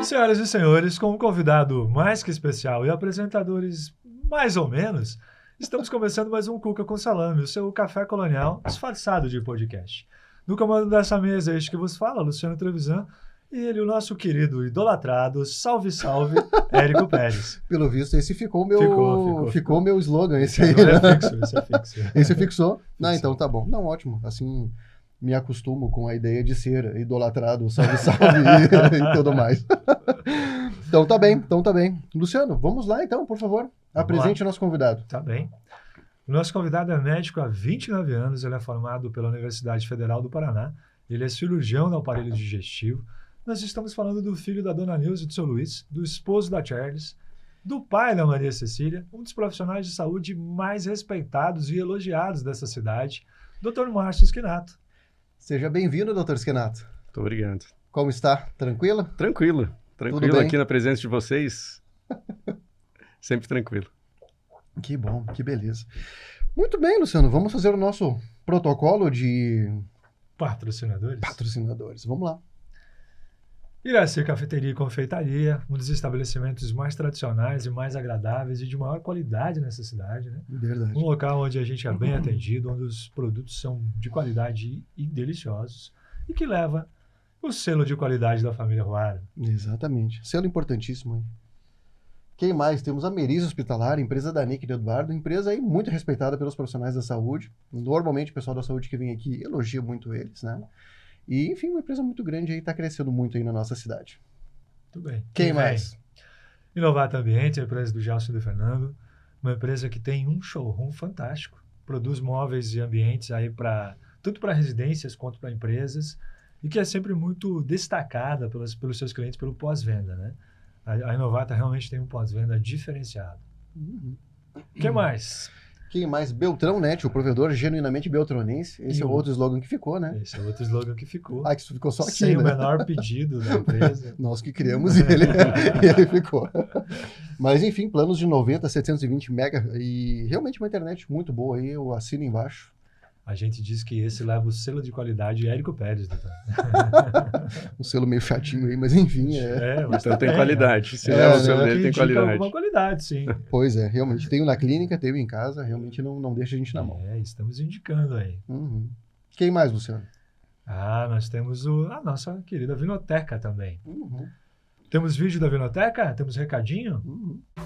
Senhoras e senhores, com um convidado mais que especial e apresentadores mais ou menos, estamos começando mais um Cuca com Salame, o seu café colonial disfarçado de podcast. No comando dessa mesa, este que vos fala, Luciano Trevisan, e ele, o nosso querido, idolatrado, salve, salve, Érico Pérez. Pelo visto, esse ficou o meu slogan, esse aí. Não, é fixo, esse é fixo. Esse fixou? Não, então tá bom. Não, ótimo. Assim, me acostumo com a ideia de ser idolatrado, salve, salve e tudo mais. Então tá bem. Luciano, vamos lá então, por favor. Apresente o nosso convidado. Tá bem. O nosso convidado é médico há 29 anos, ele é formado pela Universidade Federal do Paraná, ele é cirurgião do aparelho digestivo. Nós estamos falando do filho da dona Nilza e do seu Luiz, do esposo da Charles, do pai da Maria Cecília, um dos profissionais de saúde mais respeitados e elogiados dessa cidade, Dr. Márcio Schinato. Seja bem-vindo, Dr. Schinato. Muito obrigado. Como está? Tranquilo? Tranquilo aqui na presença de vocês. Sempre tranquilo. Que bom, que beleza. Muito bem, Luciano, vamos fazer o nosso protocolo de... Patrocinadores, vamos lá. Iraci Cafeteria e Confeitaria, um dos estabelecimentos mais tradicionais e mais agradáveis e de maior qualidade nessa cidade, né? Verdade. Um local onde a gente é bem atendido, onde os produtos são de qualidade e deliciosos e que leva o selo de qualidade da família Ruara. Exatamente. Selo importantíssimo, hein? Quem mais? Temos a Meriz Hospitalar, empresa da Nick e do Eduardo, empresa aí muito respeitada pelos profissionais da saúde. Normalmente o pessoal da saúde que vem aqui elogia muito eles, né? E, enfim, uma empresa muito grande aí, está crescendo muito aí na nossa cidade. Tudo bem. Quem mais? Inovata Ambiente, a empresa do Gelson e do Fernando, uma empresa que tem um showroom fantástico, produz móveis e ambientes aí tanto para residências quanto para empresas, e que é sempre muito destacada pelos seus clientes pelo pós-venda, né? A Inovata realmente tem um pós-venda diferenciado. Quem mais? Quem mais? Beltrão Net, o provedor genuinamente beltronense. Esse é o outro slogan que ficou, né? Esse é o outro slogan que ficou. Ah, que isso ficou só aqui, sem né? o menor pedido da empresa. Nós que criamos ele ficou. Mas, enfim, planos de 90, 720 mega e realmente uma internet muito boa aí, eu assino embaixo. A gente diz que esse leva o selo de qualidade Érico Pérez, doutor. Um selo meio chatinho aí, mas enfim. Mas então tem qualidade. Se leva o selo dele, tem qualidade. Alguma qualidade, sim. Pois é, realmente. Tenho na clínica, tenho em casa, realmente não deixa a gente na mão. Estamos indicando aí. Quem mais, Luciano? Nós temos a nossa querida Vinoteca também. Temos vídeo da Vinoteca? Temos recadinho?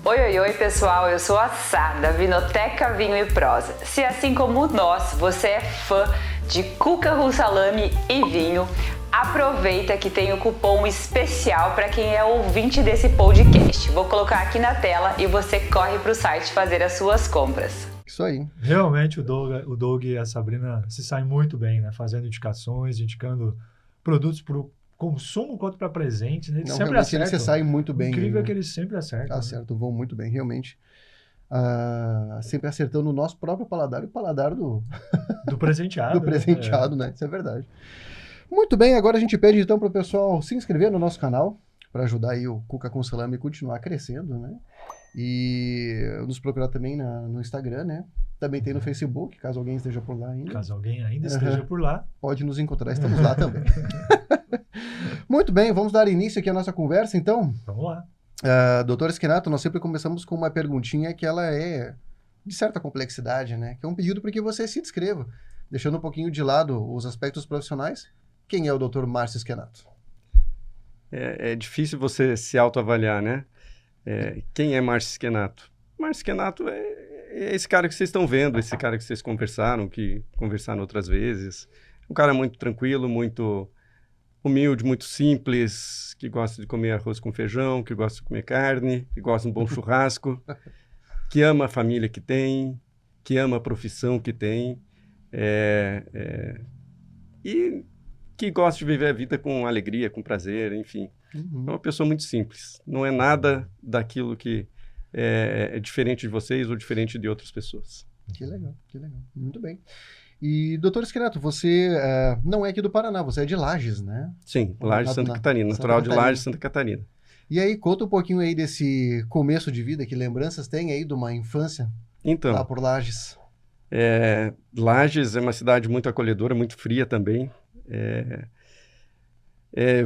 Oi, pessoal, eu sou a Sá, da Vinoteca Vinho e Prosa. Se assim como nós, você é fã de cuca com salame e vinho, aproveita que tem o cupom especial para quem é ouvinte desse podcast. Vou colocar aqui na tela e você corre para o site fazer as suas compras. Isso aí. Realmente o Doug e a Sabrina se saem muito bem, né? Fazendo indicações, indicando produtos para o consumo quanto para presente, né? Eles sempre acertam. Eles saem muito bem. O incrível né? é que eles sempre acertam. Acertam, vão muito bem, realmente. Sempre acertando o nosso próprio paladar e o paladar do presenteado. do presenteado, né? Isso é verdade. Muito bem, agora a gente pede então para o pessoal se inscrever no nosso canal para ajudar aí o Cuca com Salame a continuar crescendo, né? E nos procurar também no Instagram, né? Também tem no Facebook, caso alguém esteja por lá ainda. Caso alguém ainda esteja por lá. Pode nos encontrar, estamos lá também. Muito bem, vamos dar início aqui à nossa conversa, então? Vamos lá. Doutor Schinato, nós sempre começamos com uma perguntinha que ela é de certa complexidade, né? Que é um pedido para que você se descreva, deixando um pouquinho de lado os aspectos profissionais. Quem é o Dr. Márcio Schinato? É difícil você se autoavaliar, né? Quem é Márcio Schinato? Márcio Schinato é esse cara que vocês estão vendo, esse cara que vocês conversaram, que conversaram outras vezes. Um cara muito tranquilo, muito humilde, muito simples, que gosta de comer arroz com feijão, que gosta de comer carne, que gosta de um bom churrasco, que ama a família que tem, que ama a profissão que tem, e que gosta de viver a vida com alegria, com prazer, enfim. É uma pessoa muito simples. Não é nada daquilo que é diferente de vocês ou diferente de outras pessoas. Que legal. Muito bem. E, doutor Schinato, você não é aqui do Paraná, você é de Lages, né? Sim, Lages, Santa Catarina. Natural de Lages, Santa Catarina. E aí, conta um pouquinho aí desse começo de vida, que lembranças tem aí de uma infância Então, lá por Lages? Lages é uma cidade muito acolhedora, muito fria também.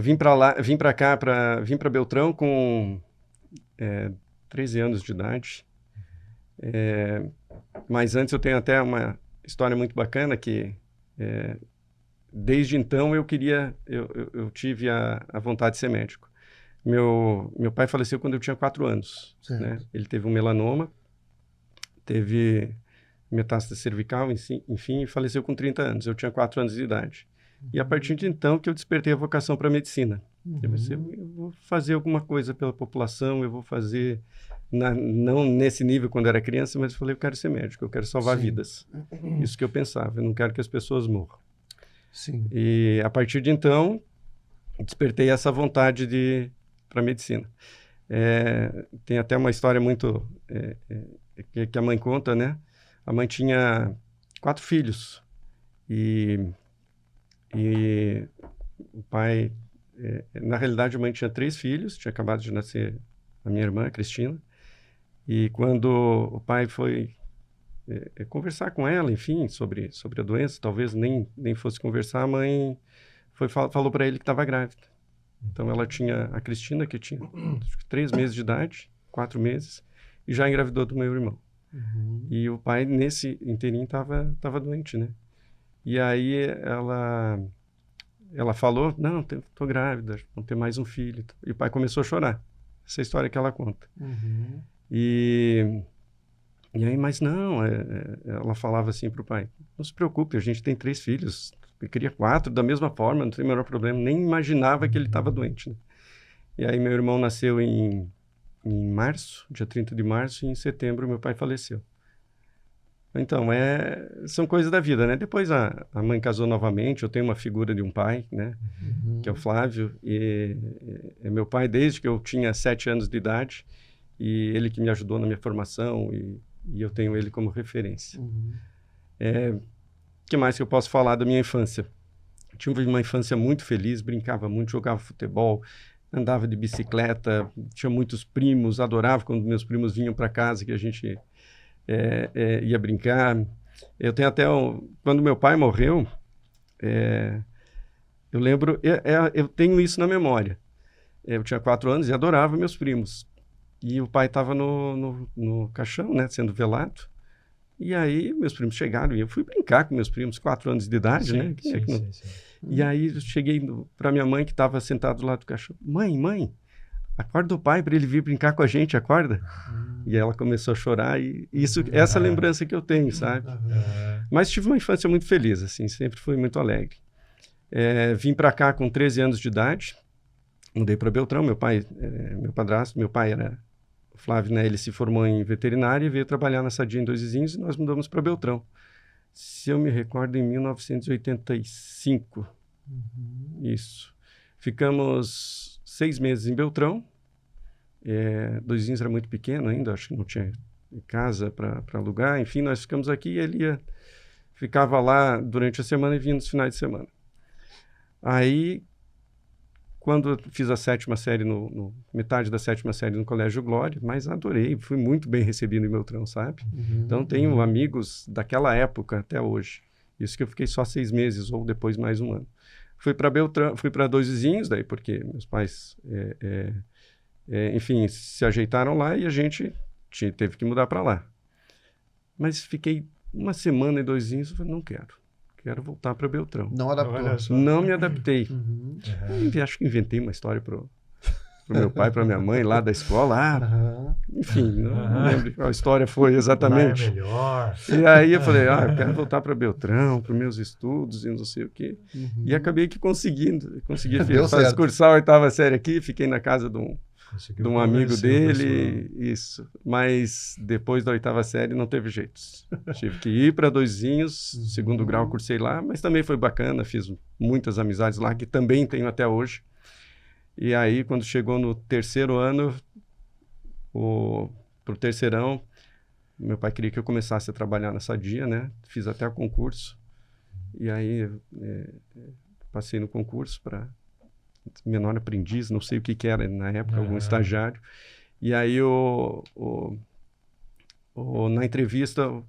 Vim para Beltrão com 13 anos de idade. Mas antes eu tenho até uma história muito bacana que desde então eu tive a vontade de ser médico. Meu pai faleceu quando eu tinha 4 anos, Certo. né? Ele teve um melanoma, teve metástase cervical, enfim, e faleceu com 30 anos. Eu tinha 4 anos de idade. E a partir de então que eu despertei a vocação para a medicina. Eu pensei, eu vou fazer alguma coisa pela população, eu vou fazer, não nesse nível quando era criança, mas eu falei, eu quero ser médico, eu quero salvar Sim. vidas. Isso que eu pensava, eu não quero que as pessoas morram. Sim. E a partir de então, despertei essa vontade para a medicina. Tem até uma história muito que a mãe conta, né? A mãe tinha 4 filhos e o pai, na realidade, a mãe tinha 3 filhos, tinha acabado de nascer a minha irmã, a Cristina, e quando o pai foi conversar com ela, enfim, sobre a doença, talvez nem fosse conversar, a mãe falou para ele que estava grávida. Então ela tinha a Cristina, que tinha acho que 3 meses de idade, 4 meses, e já engravidou do meu irmão. E o pai, nesse inteirinho, estava doente, né? E aí ela falou, não, tô grávida, vou ter mais um filho. E o pai começou a chorar. Essa é a história que ela conta. E aí, mas não, ela falava assim para o pai, não se preocupe, a gente tem 3 filhos, eu queria 4 da mesma forma, não tem o menor problema, nem imaginava que ele estava doente, né? E aí meu irmão nasceu em março, dia 30 de março, e em setembro meu pai faleceu. Então, são coisas da vida, né? Depois a mãe casou novamente, eu tenho uma figura de um pai, né? Que é o Flávio, e é meu pai desde que eu tinha 7 anos de idade, e ele que me ajudou na minha formação, e eu tenho ele como referência. Que mais que eu posso falar da minha infância? Tive uma infância muito feliz, brincava muito, jogava futebol, andava de bicicleta, tinha muitos primos, adorava quando meus primos vinham para casa, que a gente ia brincar. Eu tenho até, quando meu pai morreu, eu lembro, eu tenho isso na memória. Eu tinha 4 anos e adorava meus primos. E o pai estava no caixão, né, sendo velado. E aí meus primos chegaram e eu fui brincar com meus primos, 4 anos de idade, né? Sim. E aí eu cheguei para minha mãe que estava sentada do lado do caixão. Mãe, acorda o pai para ele vir brincar com a gente, acorda? E ela começou a chorar e essa lembrança que eu tenho, sabe? Mas tive uma infância muito feliz, assim, sempre fui muito alegre. Vim para cá com 13 anos de idade, mudei para Beltrão, meu padrasto, meu pai era o Flávio, né? Ele se formou em veterinária e veio trabalhar na Sadia em Dois Vizinhos e nós mudamos para Beltrão. Se eu me recordo, em 1985. Isso. Ficamos 6 meses em Beltrão. Dois Vizinhos era muito pequeno ainda, acho que não tinha casa para alugar. Enfim, nós ficamos aqui e ele ficava lá durante a semana e vinha nos finais de semana. Aí, quando eu fiz a 7ª série, metade da 7ª série no Colégio Glória, mas adorei, fui muito bem recebido em Beltrão, sabe? Então, tenho amigos daquela época até hoje. Isso que eu fiquei só 6 meses, ou depois mais 1 ano. Fui para Beltrão, fui para Dois Vizinhos, daí porque meus pais, enfim, se ajeitaram lá e a gente teve que mudar para lá. Mas fiquei 1 semana em Dois Vizinhos e falei, não quero voltar para Beltrão. Não adaptou. Não me adaptei. Acho que inventei uma história pro meu pai, para minha mãe lá da escola. Enfim, não lembro qual a história foi exatamente. Lá é melhor. E aí eu falei, eu quero voltar para Beltrão, para os meus estudos e não sei o quê. E acabei que consegui cursar a 8ª série aqui, fiquei na casa de um amigo dele, isso. Mas depois da 8ª série não teve jeito. Tive que ir para Dois Vizinhos, 2º grau cursei lá, mas também foi bacana, fiz muitas amizades lá, que também tenho até hoje. E aí, quando chegou no 3º ano, pro terceirão, meu pai queria que eu começasse a trabalhar na Sadia, né? Fiz até o concurso. E aí, passei no concurso para menor aprendiz, não sei o que era na época, algum Aham. estagiário. E aí, na entrevista, o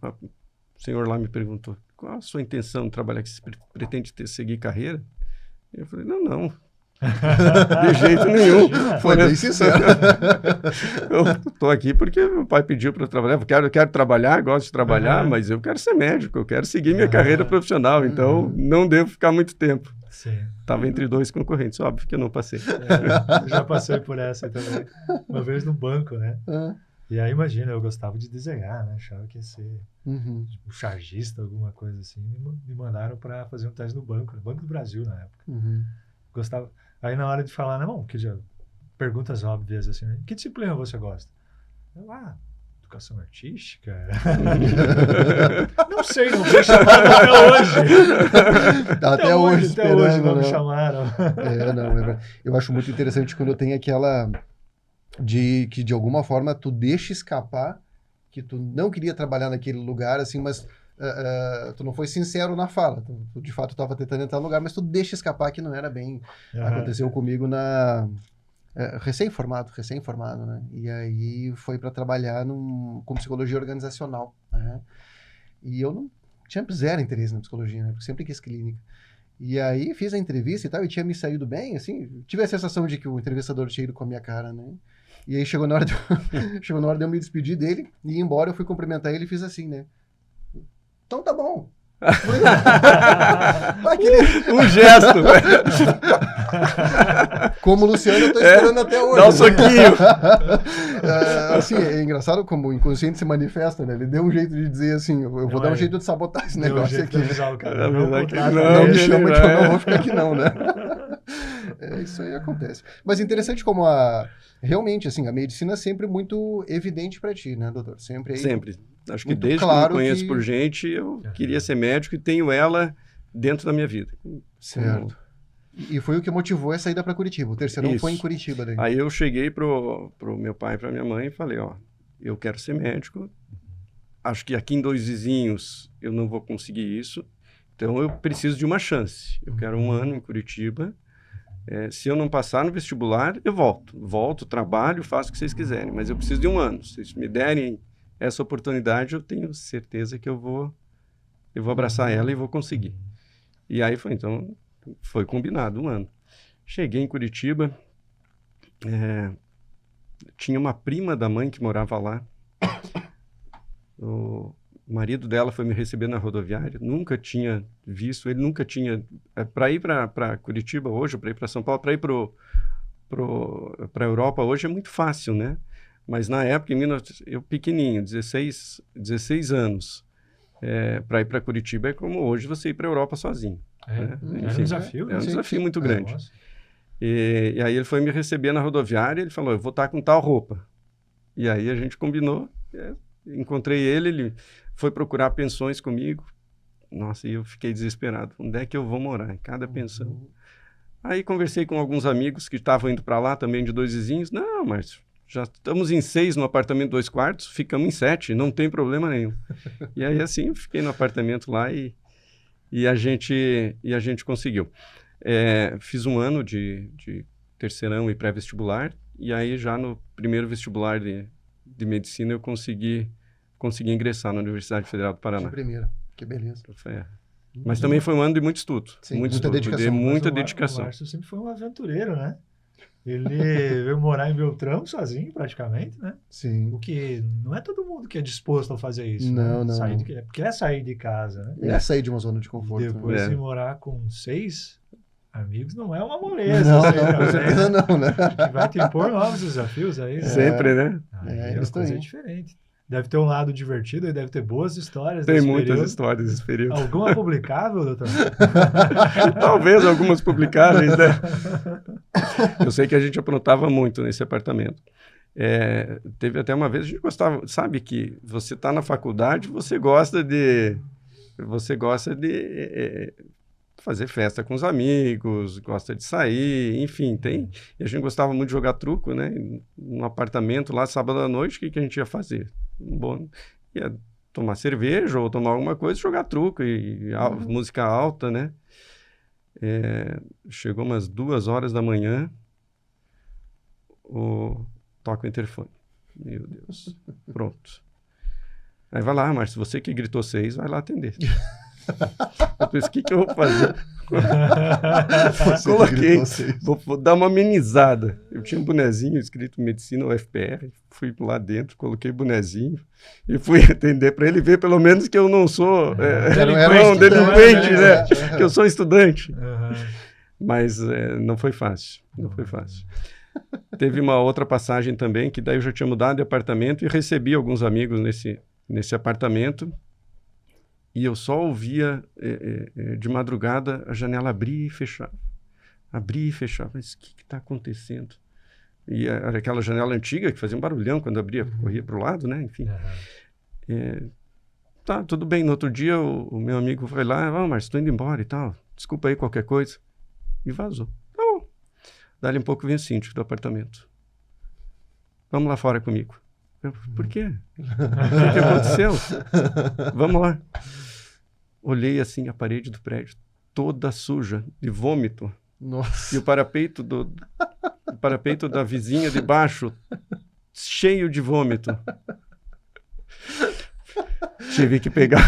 senhor lá me perguntou, qual a sua intenção de trabalhar aqui? Você pretende seguir carreira? Eu falei, não, de jeito nenhum. Imagina. Foi bem sincero. Eu estou aqui porque meu pai pediu para eu trabalhar. Eu quero trabalhar, gosto de trabalhar, Aham. mas eu quero ser médico, eu quero seguir minha carreira profissional, então não devo ficar muito tempo. Sim. Estava entre 2 concorrentes, óbvio que eu não passei. Eu já passei por essa também. Uma vez no banco, né? Ah, E aí, imagina, eu gostava de desenhar, né? Achava que ia ser uhum. tipo, chargista, alguma coisa assim. Me mandaram para fazer um teste no Banco do Brasil na época. Uhum. Gostava. Aí na hora de falar, não, perguntas óbvias assim, né? Que disciplina você gosta? Eu, educação artística? Não sei, não fui chamado até hoje. Até hoje Até hoje esperando, não me né? chamaram. Não, é verdade. Eu acho muito interessante quando tem aquela que de alguma forma tu deixa escapar que tu não queria trabalhar naquele lugar, assim, mas tu não foi sincero na fala. Tu de fato estava tentando entrar no lugar, mas tu deixa escapar que não era bem. Aconteceu comigo recém-formado, né? E aí foi para trabalhar com psicologia organizacional, né? E eu não tinha zero interesse na psicologia, né? Porque sempre quis clínica. E aí fiz a entrevista e tal, e tinha me saído bem, assim, tive a sensação de que o entrevistador tinha ido com a minha cara, né? E aí chegou na hora de eu me despedir dele, e ir embora, eu fui cumprimentar ele e fiz assim, né? Então tá bom. Um gesto. Como o Luciano, eu tô esperando até hoje. Dá um soquinho. Assim, é engraçado como o inconsciente se manifesta, né? Ele deu um jeito de dizer assim, eu vou dar um jeito de sabotar esse Deu um negócio jeito aqui. de avisar o cara. Não, Não me chama ele que eu vai. não vou ficar aqui não, né? Isso aí acontece. Mas interessante como realmente, assim, a medicina é sempre muito evidente para ti, né, doutor? Sempre. Sempre. Acho que muito desde claro que eu me conheço que- por gente, eu queria ser médico e tenho ela dentro da minha vida. Certo. E foi o que motivou a saída para Curitiba. O terceirão Isso. foi em Curitiba daí. Aí eu cheguei pro meu pai e pra minha mãe e falei, eu quero ser médico, acho que aqui em Dois Vizinhos eu não vou conseguir isso, então eu preciso de uma chance. Eu quero 1 ano em Curitiba, se eu não passar no vestibular, eu volto, trabalho, faço o que vocês quiserem, mas eu preciso de 1 ano. Se vocês me derem essa oportunidade, eu tenho certeza que eu vou abraçar ela e vou conseguir. E aí foi combinado 1 ano. Cheguei em Curitiba, tinha uma prima da mãe que morava lá. O marido dela foi me receber na rodoviária, nunca tinha visto, ele nunca tinha... Para ir para Curitiba hoje, para ir para São Paulo, para ir para a Europa hoje é muito fácil, né? Mas na época, eu pequenininho, 16 anos, para ir para Curitiba é como hoje você ir para a Europa sozinho. Era um Enfim, desafio, né? É um Sim, desafio sim. muito grande. Nossa. E aí ele foi me receber na rodoviária, ele falou, eu vou estar com tal roupa. E aí a gente combinou, encontrei ele foi procurar pensões comigo. Nossa, e eu fiquei desesperado. Onde é que eu vou morar? Em cada pensão. Aí conversei com alguns amigos que estavam indo para lá também de Dois Vizinhos. Não, mas já estamos em 6 no apartamento 2 quartos, ficamos em 7, não tem problema nenhum. E aí assim, eu fiquei no apartamento lá e a gente conseguiu. Fiz 1 ano de terceirão e pré-vestibular, e aí já no primeiro vestibular de medicina eu consegui ingressar na Universidade Federal do De Paraná. primeira. Que beleza. Mas também foi 1 ano de muito estudo. Sim, muito muita estudo, dedicação. de Mas muita o dedicação. Márcio sempre foi um aventureiro, né? Ele veio morar em Beltrão sozinho, praticamente, né? Sim. O que não é todo mundo que é disposto a fazer isso. Não, né? não. Porque é sair de casa, né? É sair de uma zona de conforto. né? Depois né? de morar com 6 amigos, não é uma moleza. Não, assim, não, com também, certeza né? não, né? Que vai te impor novos desafios aí. Né? Sempre, né? Aí é uma isso coisa aí. diferente. Deve ter um lado divertido e deve ter boas histórias Tem desse muitas período. histórias desse período. Alguma publicável, doutor? Talvez algumas publicáveis, né? Eu sei que a gente aprontava muito nesse apartamento. Teve até uma vez, a gente gostava, sabe que você está na faculdade, você gosta de fazer festa com os amigos, gosta de sair, enfim, e a gente gostava muito de jogar truco, né? No apartamento lá, sábado à noite, o que a gente ia fazer? Ia tomar cerveja ou tomar alguma coisa, jogar truco e música alta, né? Chegou umas 2h da manhã, toca o interfone. Meu Deus, pronto. Aí vai lá, Márcio, você que gritou 6, vai lá atender. Eu pensei, o que eu vou fazer? Coloquei, vou dar uma amenizada. Eu tinha um bonezinho escrito Medicina UFPR, fui lá dentro, coloquei o bonezinho e fui atender para ele ver pelo menos que eu não sou delinquente, né? Que eu sou estudante. Mas não foi fácil, não foi fácil. Teve uma outra passagem também, que daí eu já tinha mudado de apartamento e recebi alguns amigos nesse apartamento. E eu só ouvia, de madrugada, a janela abrir e fechar. Abrir e fechar. Mas o que está acontecendo? E era aquela janela antiga que fazia um barulhão quando abria, corria para o lado, né? Enfim. Tá, tudo bem. No outro dia, o meu amigo foi lá, Márcio, estou indo embora e tal. Desculpa aí qualquer coisa. E vazou. Tá bom. Dali um pouco vem o síndico do apartamento. Vamos lá fora comigo. Por quê? O que aconteceu? Vamos lá. Olhei assim a parede do prédio, toda suja, de vômito. Nossa. E o parapeito da vizinha de baixo, cheio de vômito. Tive que pegar,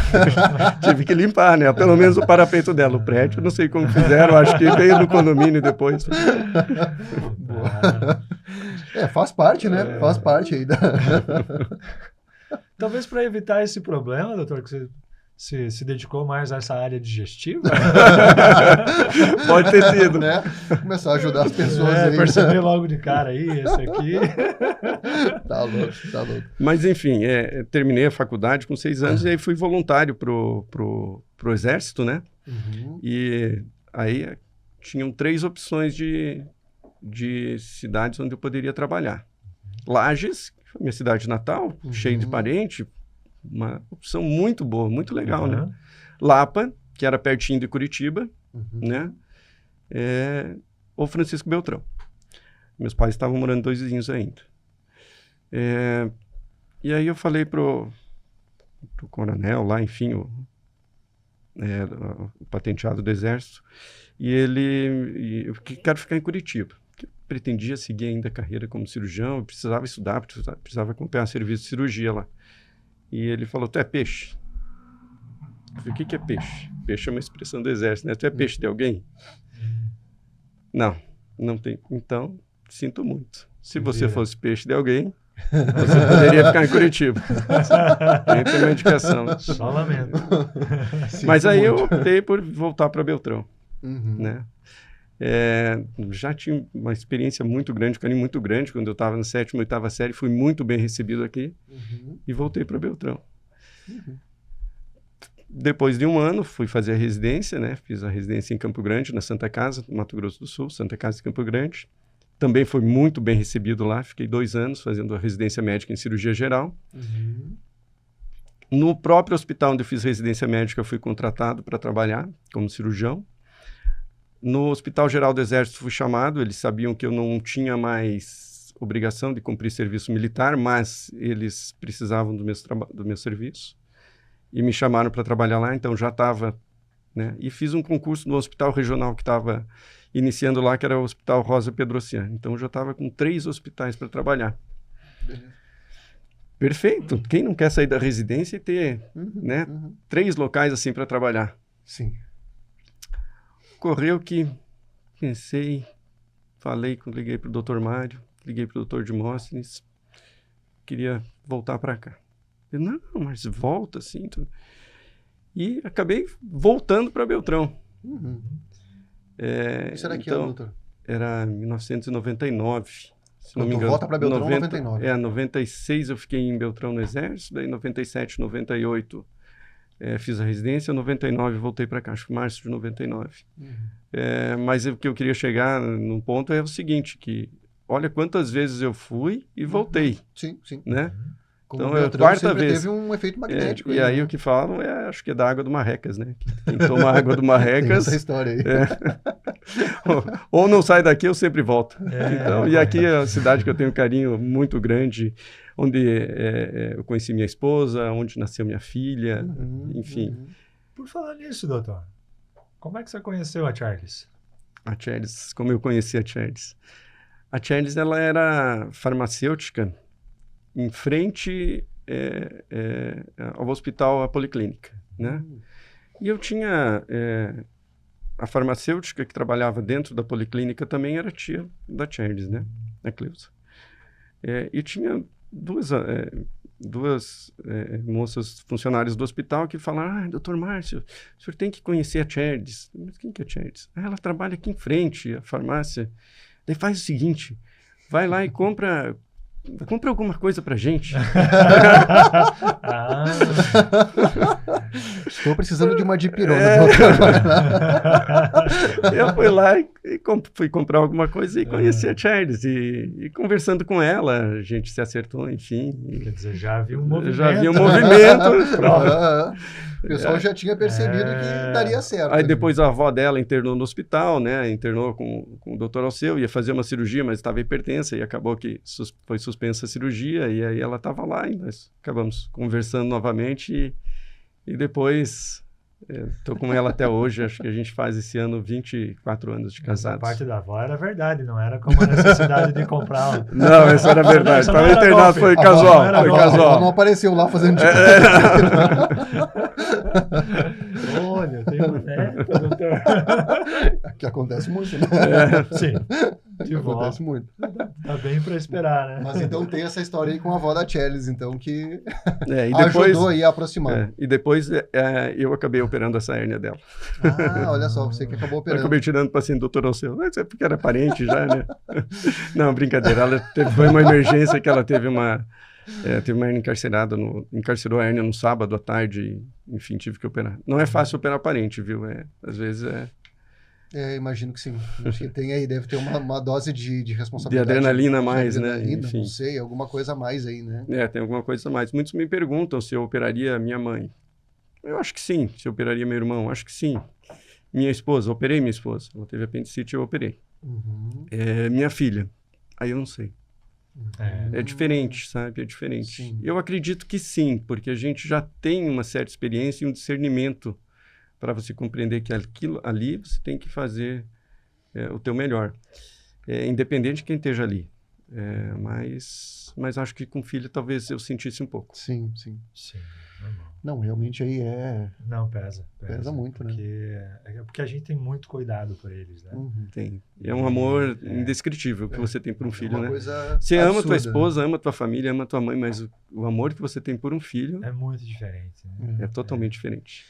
tive que limpar, né? Pelo menos o parapeito dela. O prédio, não sei como fizeram, acho que veio no condomínio depois. Faz parte, né? Faz parte aí. Talvez para evitar esse problema, doutor, que você se dedicou mais a essa área digestiva? Pode ter sido. Né? Começar a ajudar as pessoas aí. Perceber logo de cara aí, esse aqui. Tá louco, tá louco. Mas, enfim, terminei a faculdade com 6 anos e aí fui voluntário pro Exército, né? E aí tinham 3 opções de cidades onde eu poderia trabalhar. Lages, minha cidade natal, cheio de parente, uma opção muito boa, muito legal, né? Lapa, que era pertinho de Curitiba, né? Ou Francisco Beltrão. Meus pais estavam morando 2 vizinhos ainda. E aí eu falei pro coronel lá, enfim, o patenteado do Exército, e eu quero ficar em Curitiba. Eu pretendia seguir ainda a carreira como cirurgião, eu precisava estudar, precisava acompanhar serviço de cirurgia lá. E ele falou, tu é peixe? Eu falei, o que é peixe? Peixe é uma expressão do Exército, né? Tu é peixe de alguém? Não tem. Então, sinto muito. Se você fosse peixe de alguém, você poderia ficar em Curitiba. Tem uma indicação. Só lamento. Mas aí eu optei por voltar para Beltrão, né? Já tinha uma experiência muito grande, um carinho muito grande, quando eu estava na 7ª, 8ª série, fui muito bem recebido aqui e voltei para Beltrão. Depois de 1 ano, fui fazer a residência, né? Fiz a residência em Campo Grande, na Santa Casa, Mato Grosso do Sul, Santa Casa de Campo Grande. Também fui muito bem recebido lá, fiquei 2 anos fazendo a residência médica em cirurgia geral. No próprio hospital onde eu fiz residência médica, fui contratado para trabalhar como cirurgião. No Hospital Geral do Exército fui chamado, eles sabiam que eu não tinha mais obrigação de cumprir serviço militar, mas eles precisavam do meu serviço e me chamaram para trabalhar lá, então já estava, né? E fiz um concurso no hospital regional que estava iniciando lá, que era o Hospital Rosa Pedrocian. Então já estava com 3 hospitais para trabalhar. Perfeito. Quem não quer sair da residência e ter, né, 3 locais assim para trabalhar? Sim. Ocorreu que pensei, liguei para o Dr. Mário, liguei para o Dr. Dimóstenes, queria voltar para cá. Ele, não, mas volta assim. E acabei voltando para Beltrão. Isso era que então, ano, doutor? Era 1999. Se não Quando me engano. volta para Beltrão, 99. 96 eu fiquei em Beltrão no Exército, daí 97, 98 fiz a residência, 99 voltei para cá, acho que março de 99. Mas o que eu queria chegar num ponto é o seguinte, que olha quantas vezes eu fui e voltei. Sim, sim. Né? Como Então, o é a Beltrão 4ª sempre vez. teve um efeito magnético. E aí o que falam acho que é da água do Marrecas, né? Quem toma água do Marrecas... Tem essa história aí. Ou não sai daqui, eu sempre volto. Então, e aqui é a cidade que eu tenho um carinho muito grande, onde eu conheci minha esposa, onde nasceu minha filha, enfim. Por falar nisso, doutor, como é que você conheceu a Charles? A Tcheles, como eu conheci a Tcheles? A Tcheles, ela era farmacêutica em frente ao hospital, a policlínica, né? E eu tinha... a farmacêutica que trabalhava dentro da policlínica também era tia da Tcheles, né? A Cleusa. E tinha duas moças funcionárias do hospital que falaram: doutor Márcio, o senhor tem que conhecer a Tcheles. Mas quem que é a Tcheles? Ela trabalha aqui em frente, a farmácia. Daí faz o seguinte, vai lá e compra alguma coisa pra gente. Estou precisando de uma dipirona. Eu fui lá e fui comprar alguma coisa e conheci a Tcheles. E conversando com ela, a gente se acertou, enfim. Quer dizer, já havia um movimento. Já havia um movimento. O pessoal já tinha percebido que daria certo. Aí depois a avó dela internou no hospital, né? Internou com o doutor Alceu, ia fazer uma cirurgia, mas estava hipertensa e acabou que foi suspensa a cirurgia. E aí ela estava lá e nós acabamos conversando novamente e depois estou com ela até hoje. Acho que a gente faz esse ano 24 anos de casados. A parte da avó era verdade, não era como a necessidade de comprar. Não, essa era verdade. Estava internado, foi casual. Foi casual. Não apareceu lá fazendo Olha, tem uma neta, doutor. Que acontece muito, né? Sim. De Acontece muito. Tá bem para esperar, né? Mas então tem essa história aí com a avó da Tcheles, então, que e depois, ajudou aí a aproximar. E depois eu acabei operando essa hérnia dela. Olha só, você que acabou Eu operando. acabei tirando o paciente do doutor Alceu. Mas é porque era parente já, né? Não, brincadeira. Foi uma emergência que ela teve uma hérnia encarcerada, encarcerou a hérnia no sábado à tarde, enfim, tive que operar. Não é fácil operar parente, viu? Às vezes imagino que sim. Acho que tem aí, deve ter uma dose de responsabilidade. De adrenalina a de mais, adrenalina, né? Enfim. Não sei, alguma coisa a mais aí, né? Tem alguma coisa a mais. Muitos me perguntam se eu operaria minha mãe. Eu acho que sim. Se eu operaria meu irmão, acho que sim. Minha esposa, operei minha esposa. Ela teve apendicite, eu operei. Minha filha, aí eu não sei. É diferente, sabe? É diferente. Sim. Eu acredito que sim, porque a gente já tem uma certa experiência e um discernimento para você compreender que aquilo ali você tem que fazer o teu melhor. Independente de quem esteja ali. Mas acho que com filho talvez eu sentisse um pouco. Sim. Sim, normal. Não, realmente aí Não, pesa. Pesa muito, né? Porque a gente tem muito cuidado por eles, né? Tem. É um amor indescritível que você tem por um filho, né? Você ama tua esposa, ama tua família, ama tua mãe, mas o amor que você tem por um filho é muito diferente. Né? é totalmente diferente.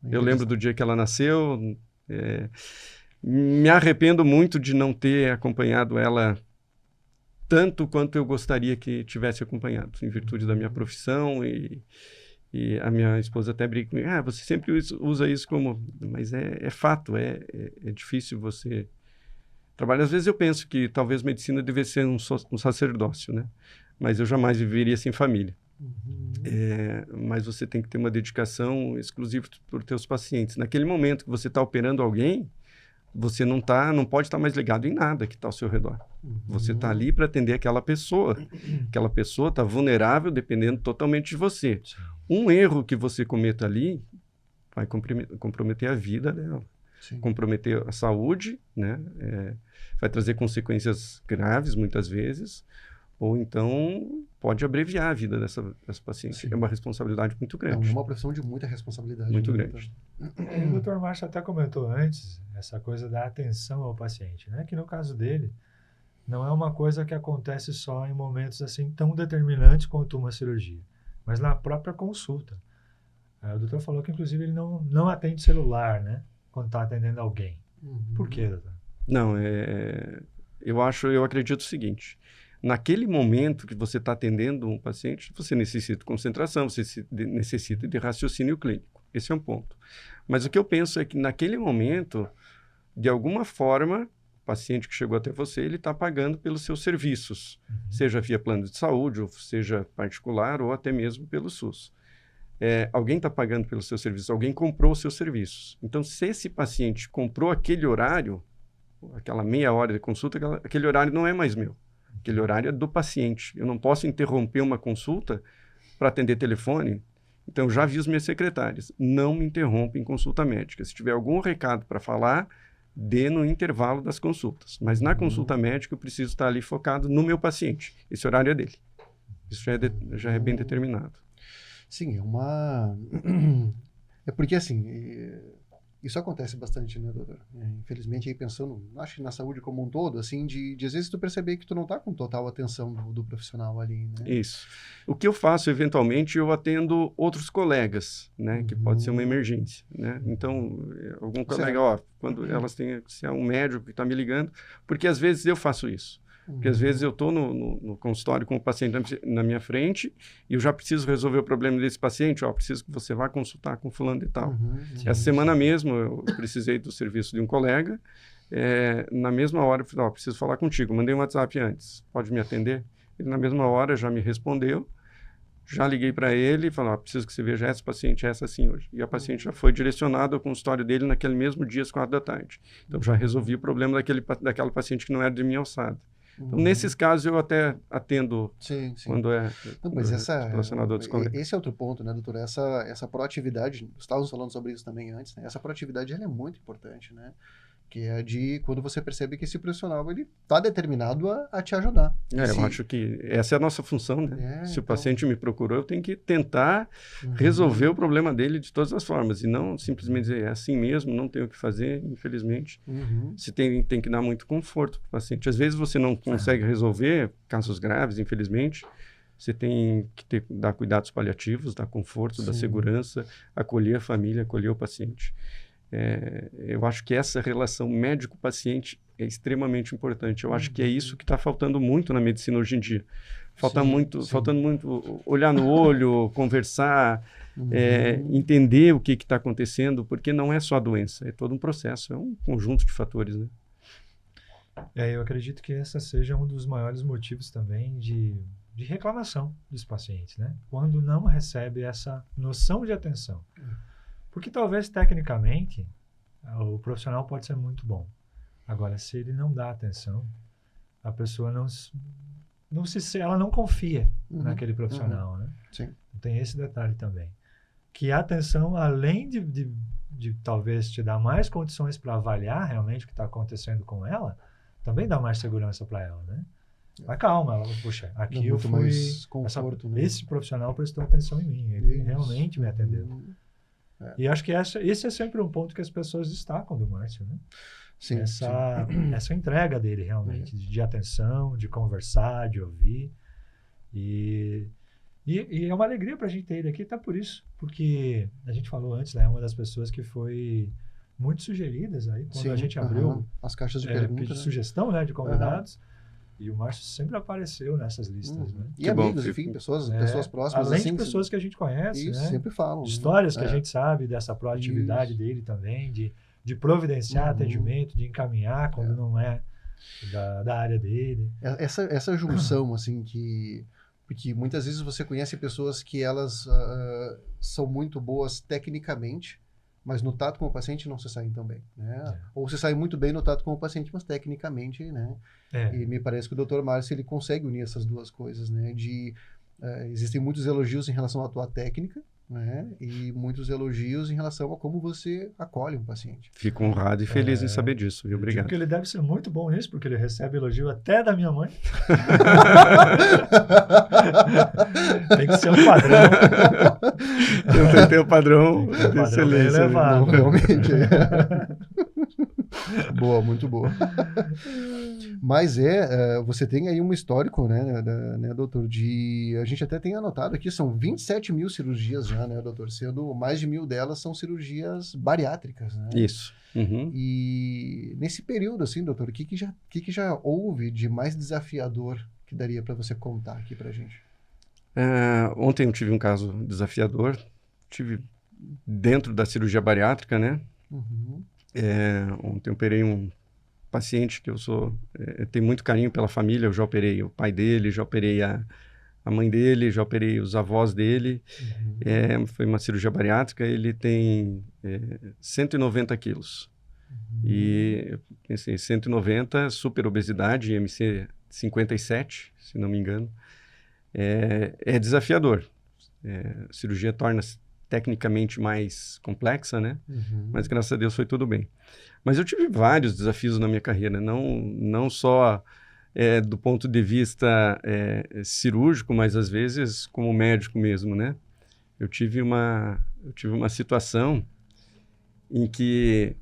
Eu lembro do dia que ela nasceu, me arrependo muito de não ter acompanhado ela tanto quanto eu gostaria que tivesse acompanhado, em virtude da minha profissão e a minha esposa até briga comigo, você sempre usa isso como... Mas é fato, é difícil você trabalhar. Às vezes eu penso que talvez medicina devesse ser um sacerdócio, né? Mas eu jamais viveria sem família. Mas você tem que ter uma dedicação exclusiva por teus pacientes. Naquele momento que você está operando alguém, você não pode estar mais ligado em nada que está ao seu redor. Você está ali para atender aquela pessoa. Aquela pessoa está vulnerável, dependendo totalmente de você. Sim. Um erro que você cometa ali vai comprometer a vida dela, comprometer a saúde, né? Vai trazer consequências graves, muitas vezes, ou então pode abreviar a vida dessa paciente. Sim. É uma responsabilidade muito grande. É uma profissão de muita responsabilidade. Muito grande. O Dr. Márcio até comentou antes essa coisa da atenção ao paciente, né? Que no caso dele, não é uma coisa que acontece só em momentos assim tão determinantes quanto uma cirurgia, mas na própria consulta. O doutor falou que, inclusive, ele não atende celular, né? Quando está atendendo alguém. Por quê, doutor? Não, eu acredito o seguinte. Naquele momento que você está atendendo um paciente, você necessita de concentração, você necessita de raciocínio clínico. Esse é um ponto. Mas o que eu penso é que naquele momento, de alguma forma, o paciente que chegou até você, ele está pagando pelos seus serviços, seja via plano de saúde, ou seja particular, ou até mesmo pelo SUS. Alguém está pagando pelos seus serviços, alguém comprou os seus serviços. Então, se esse paciente comprou aquele horário, aquela meia hora de consulta, aquele horário não é mais meu. Aquele horário é do paciente. Eu não posso interromper uma consulta para atender telefone. Então, já aviso minhas secretárias, não me interrompem em consulta médica. Se tiver algum recado para falar, dê no intervalo das consultas. Mas na consulta médica eu preciso estar ali focado no meu paciente. Esse horário é dele. Isso já é bem determinado. Sim, é uma... É porque, assim, isso acontece bastante, né, doutor? Infelizmente, aí pensando, acho que na saúde como um todo, assim, de às vezes tu perceber que tu não tá com total atenção do profissional ali, né? Isso. O que eu faço, eventualmente, eu atendo outros colegas, né, que pode ser uma emergência, né? Então, algum colega, ó, quando elas têm, se é um médico que está me ligando, porque às vezes eu faço isso. Porque às vezes eu estou no consultório com o paciente na minha frente e eu já preciso resolver o problema desse paciente, ó, preciso que você vá consultar com fulano de tal. Essa semana mesmo eu precisei do serviço de um colega, na mesma hora eu falei, ó, preciso falar contigo, mandei um WhatsApp antes, pode me atender? Ele na mesma hora já me respondeu, já liguei para ele e falei, ó, preciso que você veja essa paciente, essa sim hoje. E a paciente já foi direcionada ao consultório dele naquele mesmo dia às 4 da tarde. Então já resolvi o problema daquela paciente que não era de minha alçada. Então, nesses casos, eu até atendo quando Não, mas relacionado a outros colegas. esse é outro ponto, né, doutor? Essa proatividade, estávamos falando sobre isso também antes, né? Essa proatividade ela é muito importante, né? Que é de quando você percebe que esse profissional ele está determinado a te ajudar. Eu acho que essa é a nossa função, né? Se o paciente me procurou, eu tenho que tentar resolver o problema dele de todas as formas, e não simplesmente dizer, é assim mesmo, não tenho o que fazer, infelizmente. Você tem que dar muito conforto para o paciente. Às vezes você não consegue resolver casos graves, infelizmente, você tem que dar cuidados paliativos, dar conforto, dar segurança, acolher a família, acolher o paciente. Eu acho que essa relação médico-paciente é extremamente importante. Eu acho que é isso que está faltando muito na medicina hoje em dia. Faltando muito olhar no olho, conversar, entender o que está acontecendo, porque não é só a doença, é todo um processo, é um conjunto de fatores, né? Eu acredito que esse seja um dos maiores motivos também de reclamação dos pacientes, né? Quando não recebe essa noção de atenção. Porque talvez, tecnicamente, o profissional pode ser muito bom. Agora, se ele não dá atenção, a pessoa ela não confia naquele profissional, né? Sim. Tem esse detalhe também. Que a atenção, além de talvez te dar mais condições para avaliar realmente o que está acontecendo com ela, também dá mais segurança para ela, né? Mas calma, puxa, aqui eu fui... mais conforto, né? Esse profissional prestou atenção em mim, ele realmente me atendeu. E acho que esse é sempre um ponto que as pessoas destacam do Márcio, né? Sim, essa entrega dele, realmente, de atenção, de conversar, de ouvir. E é uma alegria para a gente ter ele aqui, até por isso. Porque a gente falou antes, né? É uma das pessoas que foi muito sugeridas aí, quando a gente abriu as caixas de perguntas, de sugestão, né, de convidados. E o Márcio sempre apareceu nessas listas, né? E amigos, enfim, pessoas próximas. Além assim, de pessoas que a gente conhece, isso, né? sempre falam. Histórias que a gente sabe dessa proatividade dele também, de providenciar atendimento, de encaminhar quando não é da área dele. Essa junção, assim, porque muitas vezes você conhece pessoas que elas são muito boas tecnicamente, mas no tato com o paciente não se saem tão bem, né? Ou se saem muito bem no tato com o paciente, mas tecnicamente, né? E me parece que o Dr. Márcio, ele consegue unir essas duas coisas, né? Existem muitos elogios em relação à tua técnica, né? E muitos elogios em relação a como você acolhe um paciente. Fico honrado e feliz em saber disso, viu? Obrigado. Porque ele deve ser muito bom nisso, porque ele recebe elogio até da minha mãe. Tem que ser um padrão. Eu tentei o padrão de excelência. Elevado. Realmente. Boa, muito boa. Mas você tem aí um histórico, né, doutor, a gente até tem anotado aqui, são 27 mil cirurgias já, né, doutor, sendo mais de 1.000 delas são cirurgias bariátricas, né? Isso. E nesse período, assim, doutor, o que já houve de mais desafiador que daria para você contar aqui pra gente? Ontem eu tive um caso desafiador, tive dentro da cirurgia bariátrica, né? Ontem eu operei um paciente que eu tenho muito carinho pela família, eu já operei o pai dele, já operei a mãe dele, já operei os avós dele. Foi uma cirurgia bariátrica, ele tem 190 quilos. E eu pensei, 190, super obesidade, IMC 57, se não me engano. É desafiador. A cirurgia torna tecnicamente mais complexa, né? Uhum. Mas graças a Deus foi tudo bem. Mas eu tive vários desafios na minha carreira, não só do ponto de vista cirúrgico, mas às vezes como médico mesmo, né? Eu tive uma situação em que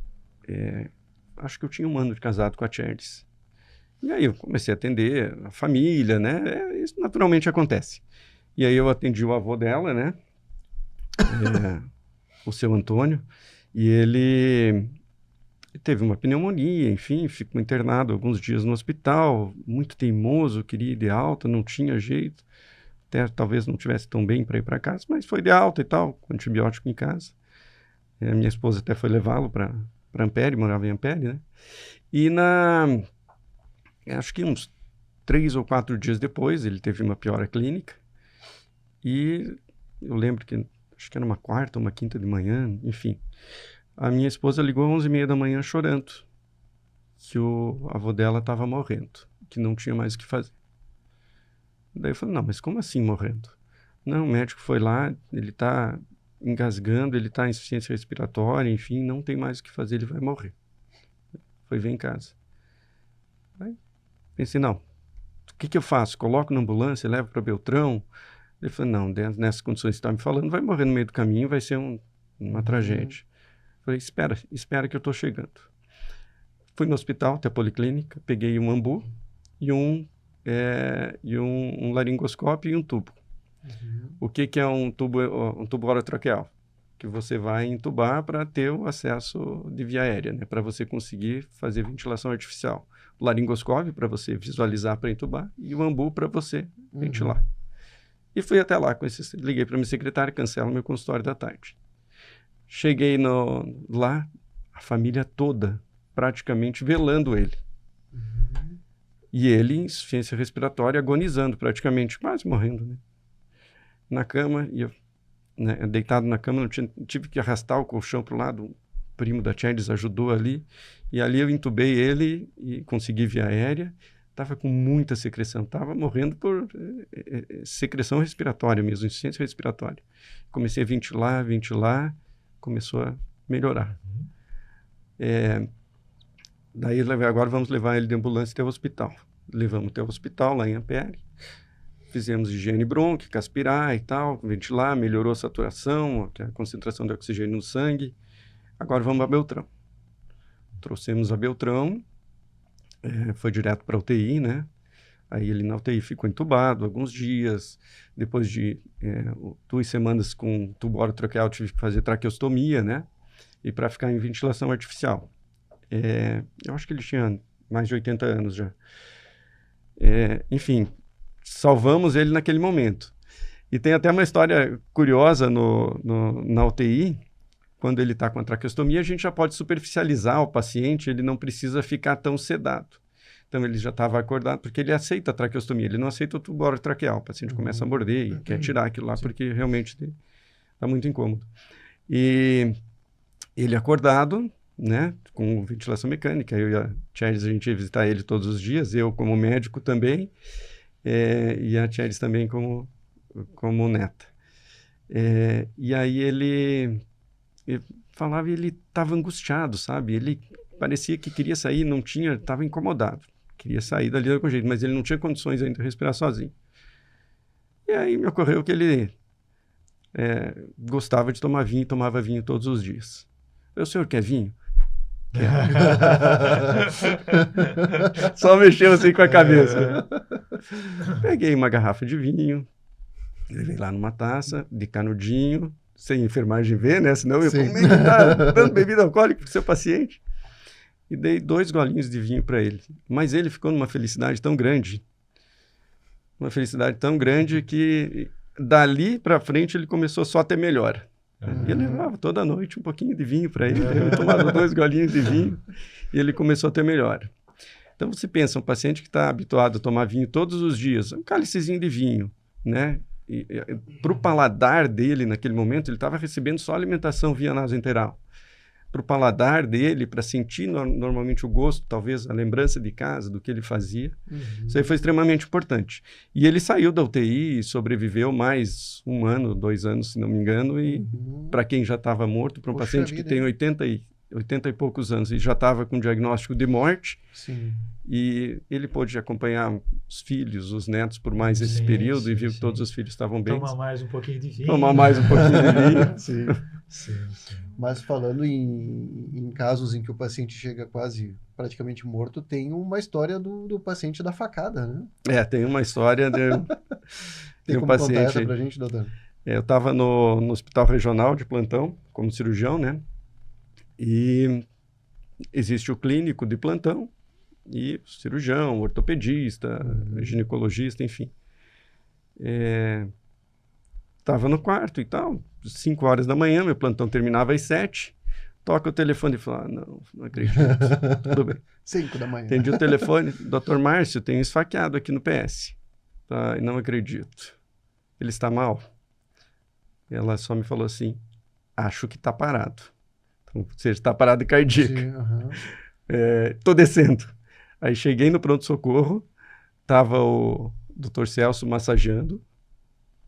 acho que eu tinha 1 ano de casado com a Charles. E aí eu comecei a atender a família, né? Isso naturalmente acontece. E aí eu atendi o avô dela, né? O seu Antônio, e ele teve uma pneumonia, enfim, ficou internado alguns dias no hospital, muito teimoso, queria ir de alta, não tinha jeito, até talvez não tivesse tão bem para ir para casa, mas foi de alta e tal, com antibiótico em casa. A minha esposa até foi levá-lo para Ampere, morava em Ampere, né? E acho que uns 3 ou 4 dias depois, ele teve uma piora clínica, e eu lembro que acho que era uma quarta ou uma quinta de manhã, enfim. A minha esposa ligou às 11h30 da manhã chorando que o avô dela estava morrendo, que não tinha mais o que fazer. Daí eu falei, não, mas como assim morrendo? Não, o médico foi lá, ele está engasgando, ele está em insuficiência respiratória, enfim, não tem mais o que fazer, ele vai morrer. Foi ver em casa. Aí pensei, não, o que eu faço? Coloco na ambulância, levo para Beltrão? Ele falou, não, nessas condições que você está me falando, vai morrer no meio do caminho, vai ser uma tragédia. Falei, espera que eu estou chegando. Fui no hospital, até a policlínica, peguei um ambu e um laringoscópio e um tubo. O que é um tubo orotraqueal? Que você vai entubar para ter o acesso de via aérea, né? Para você conseguir fazer ventilação artificial. O laringoscópio para você visualizar para entubar e o ambu para você ventilar. E fui até lá, liguei para minha secretária, cancela meu consultório da tarde. Cheguei lá, a família toda praticamente velando ele. E ele em insuficiência respiratória, agonizando praticamente, quase morrendo, né? Na cama, e eu, né, deitado na cama, tive que arrastar o colchão para o lado, o primo da Charles ajudou ali, e ali eu entubei ele e consegui via aérea. Estava com muita secreção, estava morrendo por secreção respiratória mesmo, insuficiência respiratória. Comecei a ventilar, começou a melhorar. Daí agora vamos levar ele de ambulância até o hospital. Levamos até o hospital lá em Ampere, fizemos higiene brônquica, aspirar e tal, ventilar, melhorou a saturação, a concentração de oxigênio no sangue. Agora vamos a Beltrão. Trouxemos a Beltrão, foi direto para a UTI, né? Aí ele na UTI ficou entubado alguns dias. Depois de 2 semanas com tubo orotraqueal, tive que fazer traqueostomia, né? E para ficar em ventilação artificial. Eu acho que ele tinha mais de 80 anos já. Enfim, salvamos ele naquele momento. E tem até uma história curiosa na UTI. Quando ele está com a traqueostomia, a gente já pode superficializar o paciente, ele não precisa ficar tão sedado. Então, ele já estava acordado, porque ele aceita a traqueostomia, ele não aceita o tubo orotraqueal. O paciente começa a morder e quer tirar aquilo lá, porque realmente está muito incômodo. E ele acordado, né, com ventilação mecânica, eu e a Charles, a gente ia visitar ele todos os dias, eu como médico também, e a Charles também como neta. E aí ele falava e ele estava angustiado, sabe? Ele parecia que queria sair, não tinha, estava incomodado. Queria sair dali com jeito, mas ele não tinha condições ainda de respirar sozinho. E aí me ocorreu que ele gostava de tomar vinho, tomava vinho todos os dias. O senhor quer vinho? Só mexeu assim com a cabeça. Peguei uma garrafa de vinho, levei lá numa taça de canudinho, sem enfermagem ver, né? Senão eu como é que tá dando bebida alcoólica pro seu paciente? E dei 2 golinhos de vinho para ele. Mas ele ficou numa felicidade tão grande. Uma felicidade tão grande que dali para frente ele começou só a ter melhora. E eu levava toda noite um pouquinho de vinho para ele. Eu tomava 2 golinhos de vinho e ele começou a ter melhora. Então você pensa, um paciente que está habituado a tomar vinho todos os dias, um cálicezinho de vinho, né? Para o paladar dele naquele momento, ele estava recebendo só alimentação via nasoenteral. para o paladar dele, para sentir normalmente o gosto, talvez a lembrança de casa, do que ele fazia. Isso aí foi extremamente importante. E ele saiu da UTI e sobreviveu mais 1 ano, 2 anos, se não me engano, e para quem já estava morto, para um Poxa paciente que vida, tem hein? 80 e poucos anos e já estava com diagnóstico de morte, Sim. e ele pôde acompanhar os filhos, os netos por mais esse Sim, período e sim, viu sim. que todos os filhos estavam bem. Tomar mais um pouquinho de vinho. Tomar mais um pouquinho de vinho. Sim. Sim. Mas falando em casos em que o paciente chega quase praticamente morto, tem uma história do paciente da facada, né? Tem uma história de Tem um como contar paciente. essa pra gente, doutor? Eu estava no hospital regional de plantão, como cirurgião, né? E existe o clínico de plantão e o cirurgião, ortopedista, ginecologista, enfim. Estava no quarto e tal, 5 horas da manhã, meu plantão terminava às 7. Toca o telefone e fala, não acredito. Tudo bem. 5 da manhã. Atendi o telefone, Dr. Márcio, tenho esfaqueado aqui no PS. Tá, não acredito. Ele está mal? Ela só me falou assim, acho que está parado. Então, você está parado cardíaco. Sim, aham. Tô descendo. Aí cheguei no pronto-socorro, tava o Dr. Celso massageando,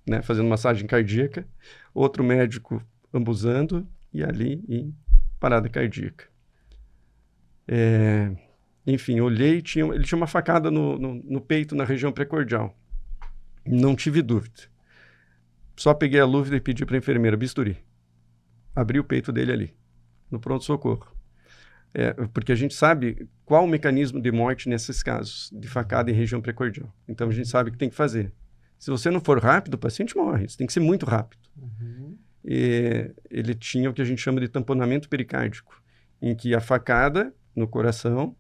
né, fazendo massagem cardíaca, outro médico ambusando e ali em parada cardíaca. Enfim, olhei, ele tinha uma facada no peito, na região precordial. Não tive dúvida. Só peguei a luva e pedi para a enfermeira bisturi. Abri o peito dele ali, no pronto-socorro. Porque a gente sabe qual o mecanismo de morte nesses casos, de facada em região precordial. Então a gente sabe o que tem que fazer. Se você não for rápido, o paciente morre. Isso tem que ser muito rápido. E ele tinha o que a gente chama de tamponamento pericárdico, em que a facada no coração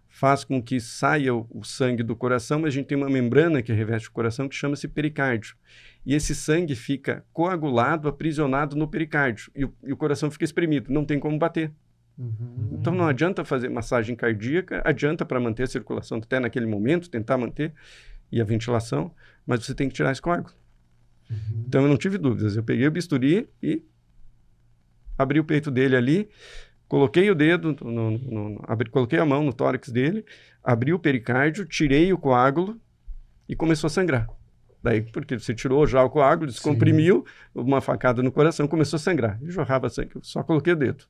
faz com que saia o sangue do coração, mas a gente tem uma membrana que reveste o coração que chama-se pericárdio. E esse sangue fica coagulado, aprisionado no pericárdio. E o coração fica espremido, não tem como bater. Então não adianta fazer massagem cardíaca, adianta para manter a circulação até naquele momento, tentar manter, e a ventilação, mas você tem que tirar esse coágulo. Então eu não tive dúvidas, eu peguei o bisturi e abri o peito dele ali, coloquei o dedo, coloquei a mão no tórax dele, abri o pericárdio, tirei o coágulo e começou a sangrar. Daí, porque você tirou já o coágulo, descomprimiu, uma facada no coração, começou a sangrar. E jorrava sangue, eu só coloquei o dedo.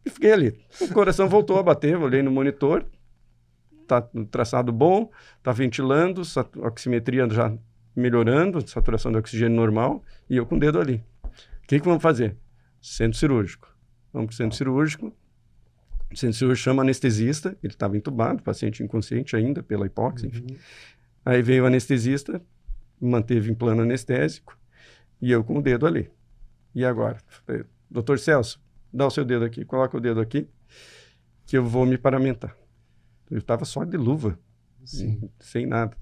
E fiquei ali. O coração voltou a bater, olhei no monitor, tá traçado bom, tá ventilando, oximetria já melhorando, saturação de oxigênio normal, e eu com o dedo ali. O que vamos fazer? Centro cirúrgico. Vamos para o centro cirúrgico. O centro cirúrgico chama anestesista, ele estava entubado, paciente inconsciente ainda, pela hipóxia, enfim. Aí veio o anestesista, manteve em plano anestésico, e eu com o dedo ali. E agora? Dr. Celso, dá o seu dedo aqui, coloca o dedo aqui, que eu vou me paramentar. Eu estava só de luva, sem nada.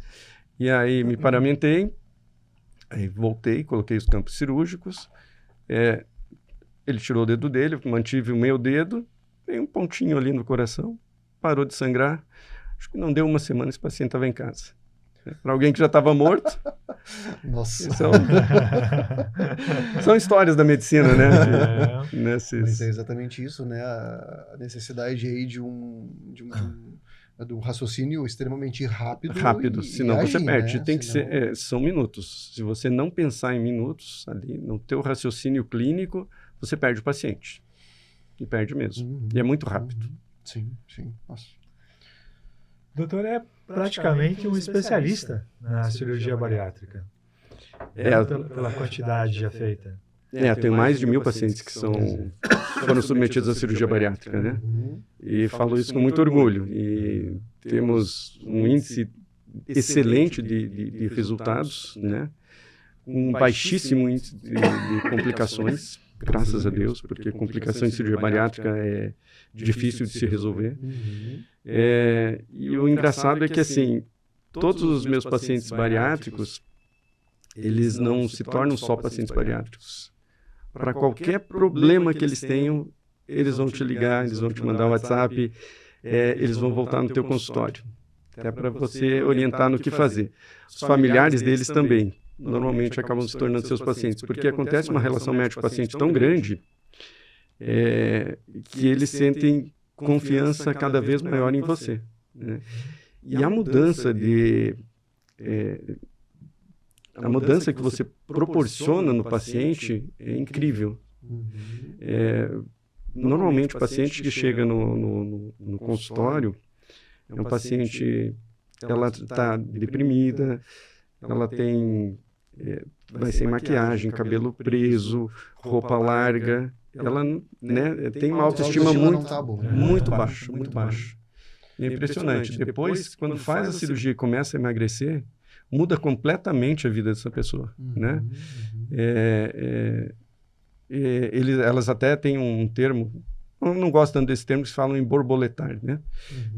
E aí me paramentei, aí voltei, coloquei os campos cirúrgicos, ele tirou o dedo dele, eu mantive o meu dedo, tem um pontinho ali no coração, parou de sangrar, acho que não deu 1 semana, esse paciente estava em casa. Para alguém que já estava morto. Nossa. São histórias da medicina, né? Mas é exatamente isso, né? A necessidade aí do raciocínio extremamente rápido. Senão e você agir, perde. né? Tem que ser, são minutos. Se você não pensar em minutos ali, no teu raciocínio clínico, você perde o paciente. E perde mesmo. E é muito rápido. Sim. Nossa. O doutor é praticamente um especialista na cirurgia bariátrica. Pela quantidade já feita. Tem mais de 1.000 pacientes que foram submetidos à cirurgia bariátrica, né? E falo isso com muito orgulho. E temos um índice excelente de resultados, né? Um baixíssimo índice de complicações, graças a Deus, porque complicação em cirurgia bariátrica é difícil de se resolver. E o engraçado é que, assim, todos os meus pacientes bariátricos, eles não se tornam só pacientes bariátricos. Para qualquer problema que eles tenham, eles vão te ligar, eles vão te mandar um WhatsApp, eles vão voltar no teu consultório, até para você orientar no que fazer. Os familiares deles também, normalmente acabam se tornando seus pacientes, porque acontece uma relação médico-paciente tão grande que eles sentem confiança cada vez maior em você, né? E a mudança que você proporciona no paciente é incrível. Normalmente, o paciente que chega no consultório é um paciente, ela está deprimida, ela tem, vai sem maquiagem, cabelo preso, roupa larga, ela, né, tem uma autoestima muito baixa, muito baixa. É impressionante. Depois, quando faz a cirurgia e começa a emagrecer, muda completamente a vida dessa pessoa, né? Elas até têm um termo, eu não gosto tanto desse termo, que se falam em borboletar, né?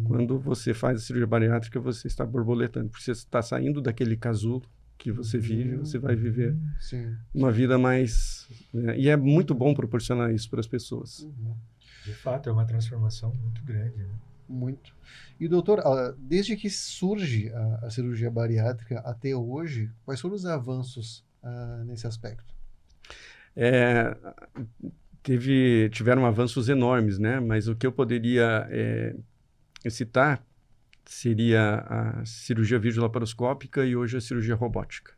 Quando você faz a cirurgia bariátrica, você está borboletando, porque você está saindo daquele casulo que você vive, você vai viver uma vida mais... né? E é muito bom proporcionar isso para as pessoas. De fato, é uma transformação muito grande, né? Muito. E, doutor, desde que surge a cirurgia bariátrica até hoje, quais foram os avanços nesse aspecto? Tiveram avanços enormes, né? Mas o que eu poderia citar seria a cirurgia videolaparoscópica e hoje a cirurgia robótica.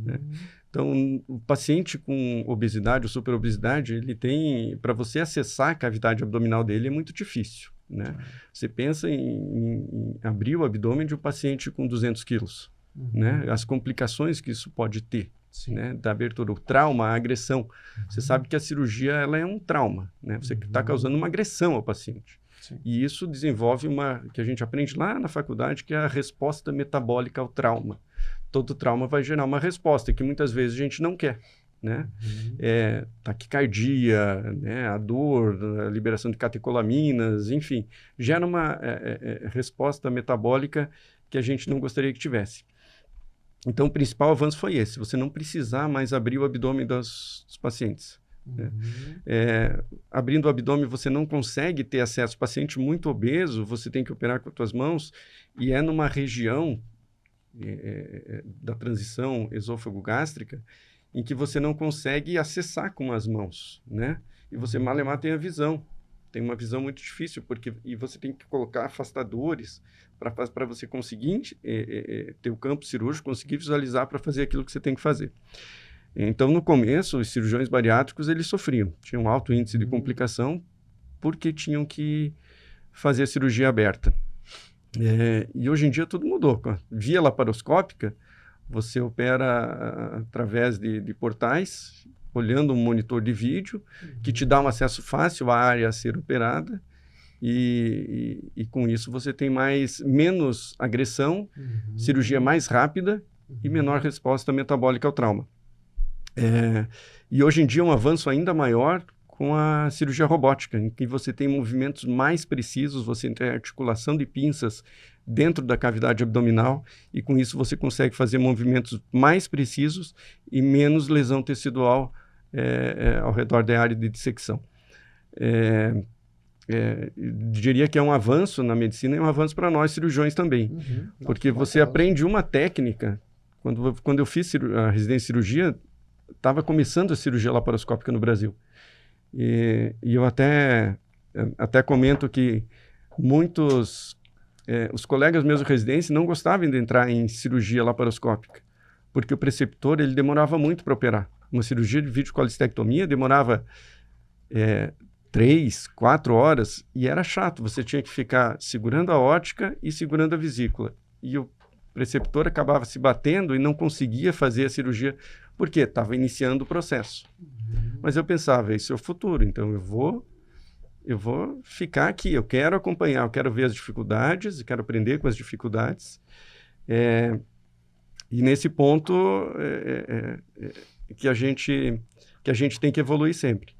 Né? Então, o paciente com obesidade ou superobesidade, ele tem, para você acessar a cavidade abdominal dele é muito difícil, né? Você pensa em abrir o abdômen de um paciente com 200 quilos, né? As complicações que isso pode ter, né? Da abertura, o trauma, a agressão. Você sabe que a cirurgia, ela é um trauma, né? Você está causando uma agressão ao paciente. E isso desenvolve que a gente aprende lá na faculdade, que é a resposta metabólica ao trauma. Todo trauma vai gerar uma resposta que muitas vezes a gente não quer, né? Taquicardia, né? A dor, a liberação de catecolaminas, enfim, gera uma resposta metabólica que a gente não gostaria que tivesse. Então, o principal avanço foi esse, você não precisar mais abrir o abdômen dos pacientes. Né? Abrindo o abdômen, você não consegue ter acesso. O paciente muito obeso, você tem que operar com as suas mãos, e é numa região da transição esôfago-gástrica em que você não consegue acessar com as mãos, né? E você, malemar, tem a visão. Tem uma visão muito difícil, e você tem que colocar afastadores para você conseguir ter o campo cirúrgico, conseguir visualizar para fazer aquilo que você tem que fazer. Então, no começo, os cirurgiões bariátricos, eles sofriam. Tinham um alto índice de complicação porque tinham que fazer a cirurgia aberta. E hoje em dia tudo mudou. Via laparoscópica, você opera através de portais, olhando um monitor de vídeo, que te dá um acesso fácil à área a ser operada, e com isso você tem menos agressão, cirurgia mais rápida e menor resposta metabólica ao trauma. E hoje em dia um avanço ainda maior com a cirurgia robótica, em que você tem movimentos mais precisos, você tem articulação de pinças dentro da cavidade abdominal, e com isso você consegue fazer movimentos mais precisos e menos lesão tecidual ao redor da área de dissecção. Diria que é um avanço na medicina e um avanço para nós cirurgiões também, porque você aprende uma técnica. Quando eu fiz a residência de cirurgia, estava começando a cirurgia laparoscópica no Brasil. E eu até comento que os colegas meus de residência não gostavam de entrar em cirurgia laparoscópica, porque o preceptor ele demorava muito para operar. Uma cirurgia de videocolestectomia demorava 3, 4 horas e era chato. Você tinha que ficar segurando a óptica e segurando a vesícula. E o preceptor acabava se batendo e não conseguia fazer a cirurgia porque estava iniciando o processo. Mas eu pensava, isso é o futuro, então eu vou ficar aqui, eu quero acompanhar, eu quero ver as dificuldades, eu quero aprender com as dificuldades. E nesse ponto que a gente tem que evoluir sempre.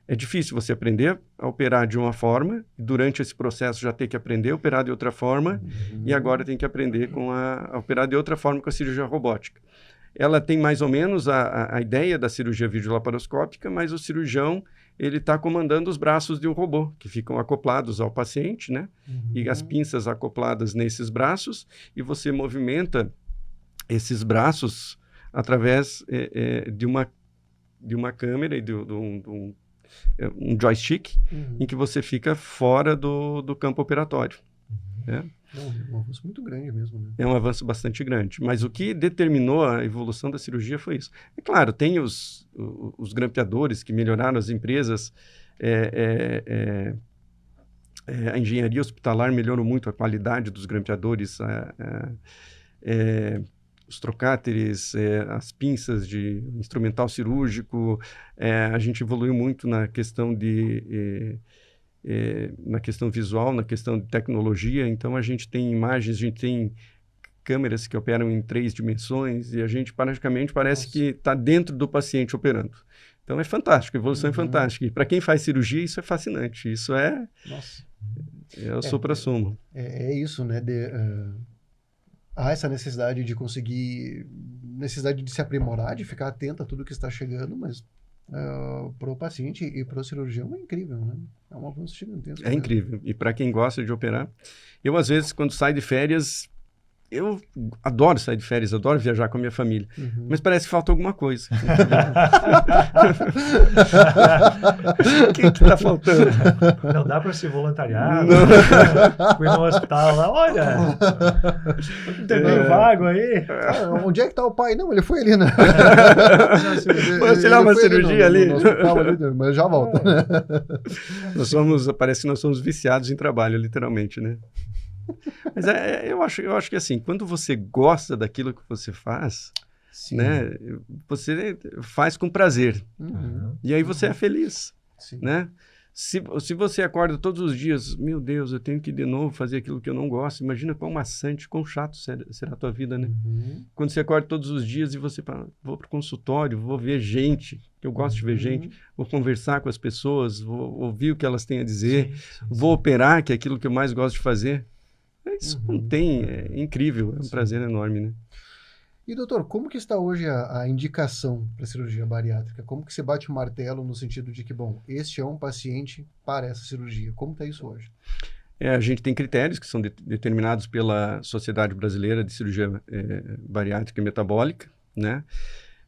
É difícil você aprender a operar de uma forma, e durante esse processo já ter que aprender a operar de outra forma, e agora tem que aprender a operar de outra forma com a cirurgia robótica. Ela tem mais ou menos a ideia da cirurgia videolaparoscópica, mas o cirurgião ele está comandando os braços de um robô, que ficam acoplados ao paciente, né? E as pinças acopladas nesses braços, e você movimenta esses braços através de uma câmera e de um joystick em que você fica fora do campo operatório. Né? É um avanço muito grande mesmo, né? É um avanço bastante grande. Mas o que determinou a evolução da cirurgia foi isso. É claro, tem os grampeadores que melhoraram as empresas. A engenharia hospitalar melhorou muito a qualidade dos grampeadores, os trocáteres, as pinças de instrumental cirúrgico. A gente evoluiu muito na questão na questão visual, na questão de tecnologia. Então, a gente tem imagens, a gente tem câmeras que operam em 3 dimensões e a gente praticamente parece que está dentro do paciente operando. Então, é fantástico, a evolução é fantástica. E para quem faz cirurgia, isso é fascinante. Isso é o supra-sumo. É isso, né? Há essa necessidade de necessidade de se aprimorar, de ficar atento a tudo que está chegando, mas para o paciente e para o cirurgião é incrível, né? É um avanço gigantesco. É incrível. E para quem gosta de operar, eu às vezes quando saio de férias, eu adoro sair de férias, adoro viajar com a minha família, mas parece que falta alguma coisa. O que está faltando? Não dá para ser voluntariado. Fui no hospital lá, olha, tem meio vago aí. Onde é que está o pai? Não, ele foi ali, né? Vamos tirar uma cirurgia ali. No hospital ali, mas já volta. Né? Parece que nós somos viciados em trabalho, literalmente, né? Mas eu acho que assim, quando você gosta daquilo que você faz, né, você faz com prazer. E aí você é feliz, né? Se você acorda todos os dias, meu Deus, eu tenho que de novo fazer aquilo que eu não gosto, imagina quão maçante, quão chato será a tua vida, né? Quando você acorda todos os dias e você fala, vou para o consultório, vou ver gente, que eu gosto de ver gente, vou conversar com as pessoas, vou ouvir o que elas têm a dizer, vou operar, que é aquilo que eu mais gosto de fazer. Isso não tem, é incrível, é um prazer enorme, né? E doutor, como que está hoje a indicação para cirurgia bariátrica? Como que você bate o martelo no sentido de que, bom, este é um paciente para essa cirurgia? Como está isso hoje? A gente tem critérios que são determinados pela Sociedade Brasileira de Cirurgia Bariátrica e Metabólica, né?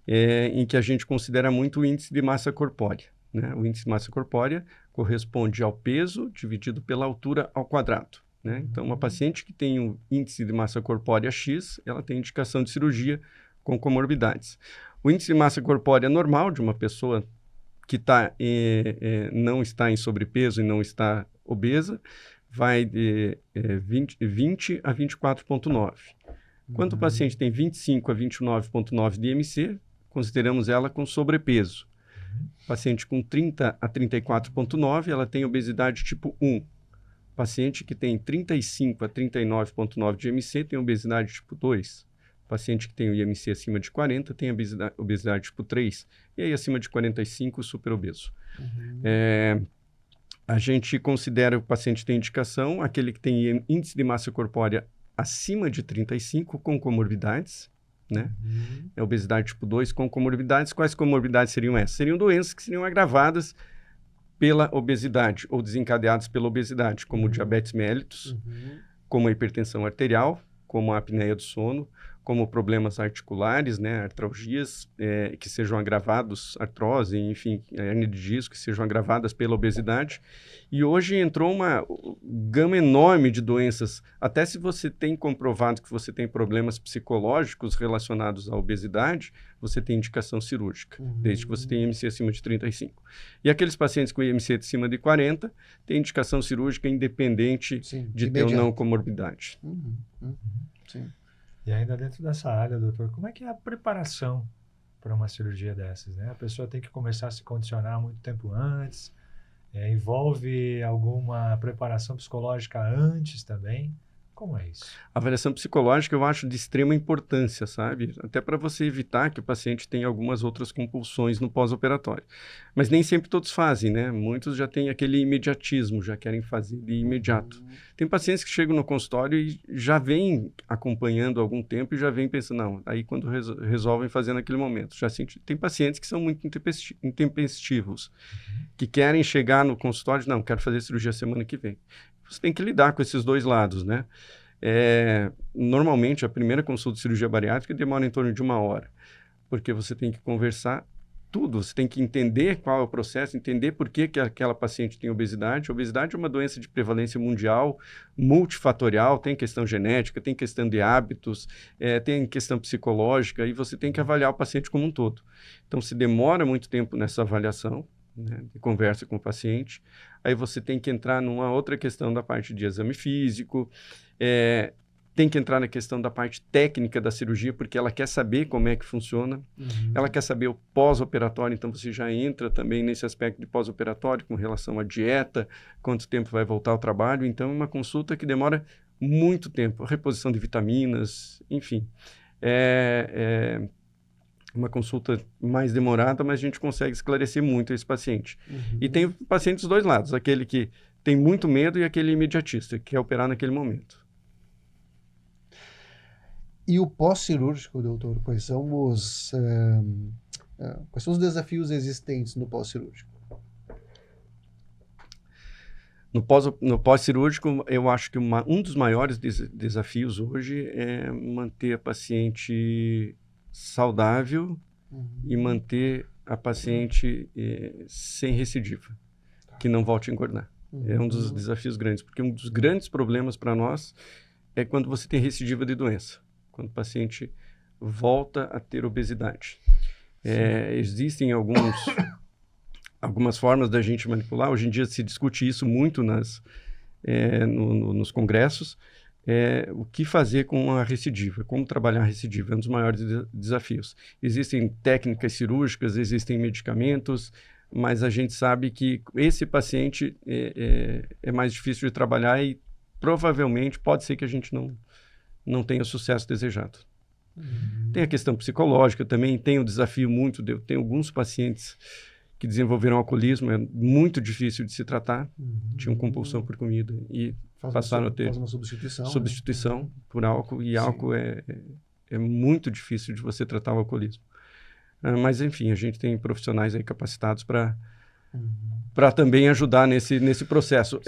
Em que a gente considera muito o índice de massa corpórea, né? O índice de massa corpórea corresponde ao peso dividido pela altura ao quadrado. Né? Então, uma paciente que tem um índice de massa corpórea X, ela tem indicação de cirurgia com comorbidades. O índice de massa corpórea normal de uma pessoa que não está em sobrepeso e não está obesa, vai de 20 a 24,9. Quando o paciente tem 25 a 29,9 de IMC, consideramos ela com sobrepeso. Paciente com 30 a 34,9, ela tem obesidade tipo 1. Paciente que tem 35 a 39,9 de IMC tem obesidade tipo 2. Paciente que tem o IMC acima de 40 tem obesidade tipo 3. E aí acima de 45, super obeso. A gente considera que o paciente tem indicação, aquele que tem índice de massa corpórea acima de 35 com comorbidades, né? É obesidade tipo 2 com comorbidades. Quais comorbidades seriam essas? Seriam doenças que seriam agravadas pela obesidade ou desencadeados pela obesidade, como diabetes mellitus, como a hipertensão arterial, como a apneia do sono, como problemas articulares, né, artralgias, que sejam agravados, artrose, enfim, hernia de disco, que sejam agravadas pela obesidade. E hoje entrou uma gama enorme de doenças. Até se você tem comprovado que você tem problemas psicológicos relacionados à obesidade, você tem indicação cirúrgica, desde que você tenha IMC acima de 35. E aqueles pacientes com IMC acima de 40, têm indicação cirúrgica independente de ter ou não comorbidade. Sim. E ainda dentro dessa área, doutor, como é que é a preparação para uma cirurgia dessas, né? A pessoa tem que começar a se condicionar muito tempo antes, envolve alguma preparação psicológica antes também? Como é isso? A avaliação psicológica eu acho de extrema importância, sabe? Até para você evitar que o paciente tenha algumas outras compulsões no pós-operatório. Mas nem sempre todos fazem, né? Muitos já têm aquele imediatismo, já querem fazer de imediato. Tem pacientes que chegam no consultório e já vêm acompanhando há algum tempo e já vêm pensando, não, aí quando resolvem fazer naquele momento. Tem pacientes que são muito intempestivos, que querem chegar no consultório e não, quero fazer cirurgia semana que vem. Você tem que lidar com esses dois lados, né? Normalmente, a primeira consulta de cirurgia bariátrica demora em torno de 1 hora, porque você tem que conversar tudo. Você tem que entender qual é o processo, entender por que aquela paciente tem obesidade. A obesidade é uma doença de prevalência mundial, multifatorial, tem questão genética, tem questão de hábitos, tem questão psicológica, e você tem que avaliar o paciente como um todo. Então, se demora muito tempo nessa avaliação, né, de conversa com o paciente, aí você tem que entrar numa outra questão da parte de exame físico, tem que entrar na questão da parte técnica da cirurgia, porque ela quer saber como é que funciona, ela quer saber o pós-operatório, então você já entra também nesse aspecto de pós-operatório com relação à dieta, quanto tempo vai voltar ao trabalho. Então, é uma consulta que demora muito tempo, reposição de vitaminas, enfim. É uma consulta mais demorada, mas a gente consegue esclarecer muito esse paciente. E tem o paciente dos dois lados, aquele que tem muito medo e aquele imediatista, que quer operar naquele momento. E o pós-cirúrgico, doutor, quais são os desafios existentes no pós-cirúrgico? No pós-cirúrgico, eu acho que um dos maiores desafios hoje é manter a paciente saudável e manter a paciente sem recidiva, que não volte a engordar. É um dos desafios grandes, porque um dos grandes problemas para nós é quando você tem recidiva de doença, quando o paciente volta a ter obesidade. Existem algumas formas da gente manipular. Hoje em dia se discute isso muito nos congressos. O que fazer com a recidiva, como trabalhar a recidiva, é um dos maiores desafios. Existem técnicas cirúrgicas, existem medicamentos, mas a gente sabe que esse paciente é mais difícil de trabalhar e provavelmente pode ser que a gente não tenha o sucesso desejado. Tem a questão psicológica também, tem o desafio muito, tem alguns pacientes que desenvolveram alcoolismo, é muito difícil de se tratar, tinham compulsão por comida e passaram a ter faz uma substituição né? por álcool, e álcool é muito difícil de você tratar o alcoolismo. Mas, enfim, a gente tem profissionais aí capacitados para também ajudar nesse processo.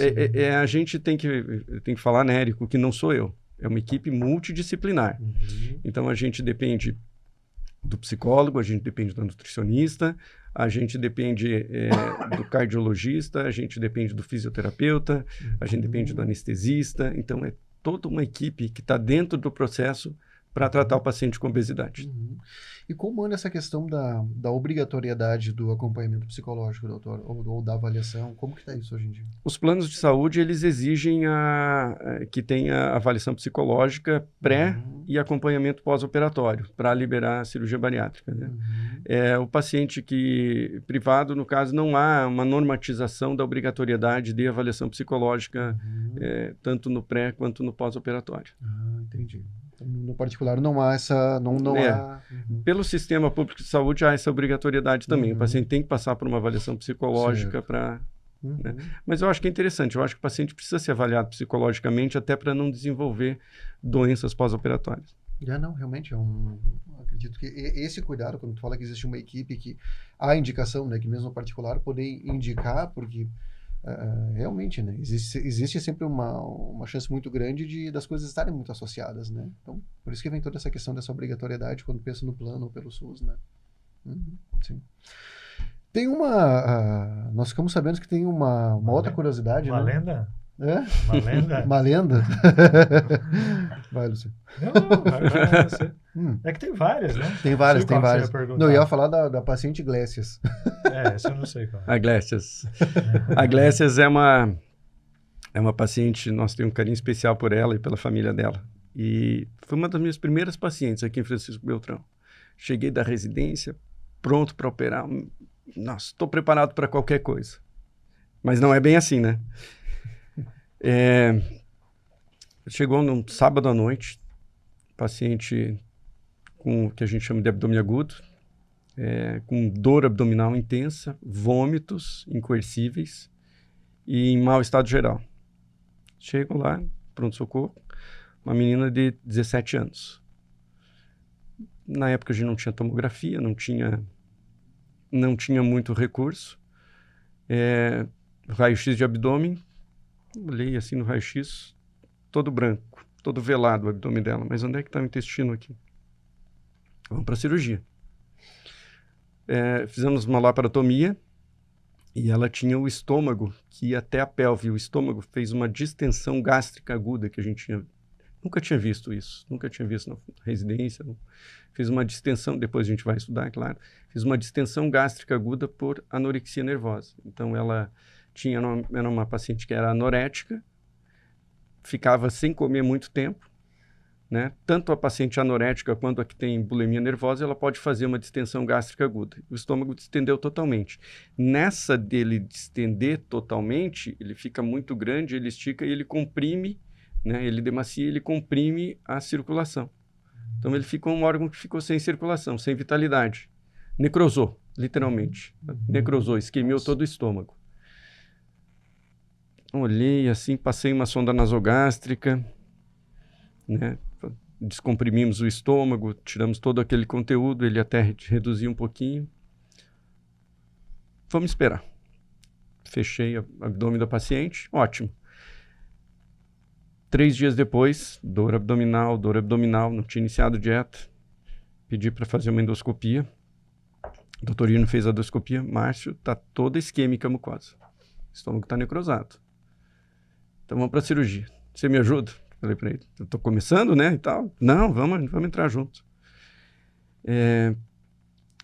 A gente tem que falar, né, Érico, que não sou eu. É uma equipe multidisciplinar. Então, a gente depende do psicólogo, a gente depende do nutricionista, a gente depende do cardiologista, a gente depende do fisioterapeuta, a gente depende do anestesista. Então, é toda uma equipe que está dentro do processo para tratar o paciente com obesidade. E como anda essa questão da obrigatoriedade do acompanhamento psicológico, doutor, ou da avaliação? Como que está isso hoje em dia? Os planos de saúde, eles exigem que tenha avaliação psicológica pré e acompanhamento pós-operatório para liberar a cirurgia bariátrica, né? O paciente privado, no caso, não há uma normatização da obrigatoriedade de avaliação psicológica, tanto no pré quanto no pós-operatório. Entendi. No particular não há essa... Pelo sistema público de saúde há essa obrigatoriedade também. O paciente tem que passar por uma avaliação psicológica para... Né? Mas eu acho que é interessante. Eu acho que o paciente precisa ser avaliado psicologicamente até para não desenvolver doenças pós-operatórias. Não, realmente, acredito que esse cuidado, quando tu fala que existe uma equipe que há indicação, né, que mesmo no particular poder indicar, porque realmente, né, existe sempre uma chance muito grande das coisas estarem muito associadas, né? Então, por isso que vem toda essa questão dessa obrigatoriedade quando pensa no plano ou pelo SUS, né? Sim. Tem nós ficamos sabendo que tem uma outra curiosidade, uma né? Lenda? Uma lenda? Uma lenda? Vai, Luciano. Não, vai você. É que tem várias, né? Tem várias. Não, eu ia falar da paciente Iglesias. Essa eu não sei qual. A Iglesias. A Iglesias é uma paciente, nós temos um carinho especial por ela e pela família dela. E foi uma das minhas primeiras pacientes aqui em Francisco Beltrão. Cheguei da residência, pronto para operar. Nossa, estou preparado para qualquer coisa. Mas não é bem assim, né? Chegou num sábado à noite, paciente com o que a gente chama de abdômen agudo, com dor abdominal intensa, vômitos incoercíveis e em mau estado geral. Chego lá, pronto-socorro, uma menina de 17 anos. Na época a gente não tinha tomografia, não tinha muito recurso. Raio-x de abdômen, olhei assim no raio-x, todo branco, todo velado o abdômen dela. Mas onde é que está o intestino aqui? Vamos para a cirurgia. fizemos uma laparotomia e ela tinha o estômago que ia até a pelve. O estômago fez uma distensão gástrica aguda que a gente nunca tinha visto isso. Nunca tinha visto na residência. Fiz uma distensão, depois a gente vai estudar, é claro. Fiz uma distensão gástrica aguda por anorexia nervosa. Então ela era uma paciente que era anorética, ficava sem comer muito tempo, né? Tanto a paciente anorética quanto a que tem bulimia nervosa, ela pode fazer uma distensão gástrica aguda. O estômago distendeu totalmente. Nessa dele distender totalmente, ele fica muito grande, ele estica e ele comprime, né? Ele demacia, ele comprime a circulação. Então ele ficou um órgão que ficou sem circulação, sem vitalidade. Necrosou, literalmente. Necrosou, isquemiou todo o estômago. Olhei assim, passei uma sonda nasogástrica, né? Descomprimimos o estômago, tiramos todo aquele conteúdo, ele até reduziu um pouquinho. Vamos esperar. Fechei o abdômen da paciente, ótimo. 3 dias depois, dor abdominal, não tinha iniciado dieta. Pedi para fazer uma endoscopia. O doutor Irno fez a endoscopia. Márcio, está toda isquêmica a mucosa. O estômago está necrosado. Então vamos para a cirurgia. Você me ajuda? Falei para ele. Eu estou começando, né? E tal. Não, vamos entrar junto.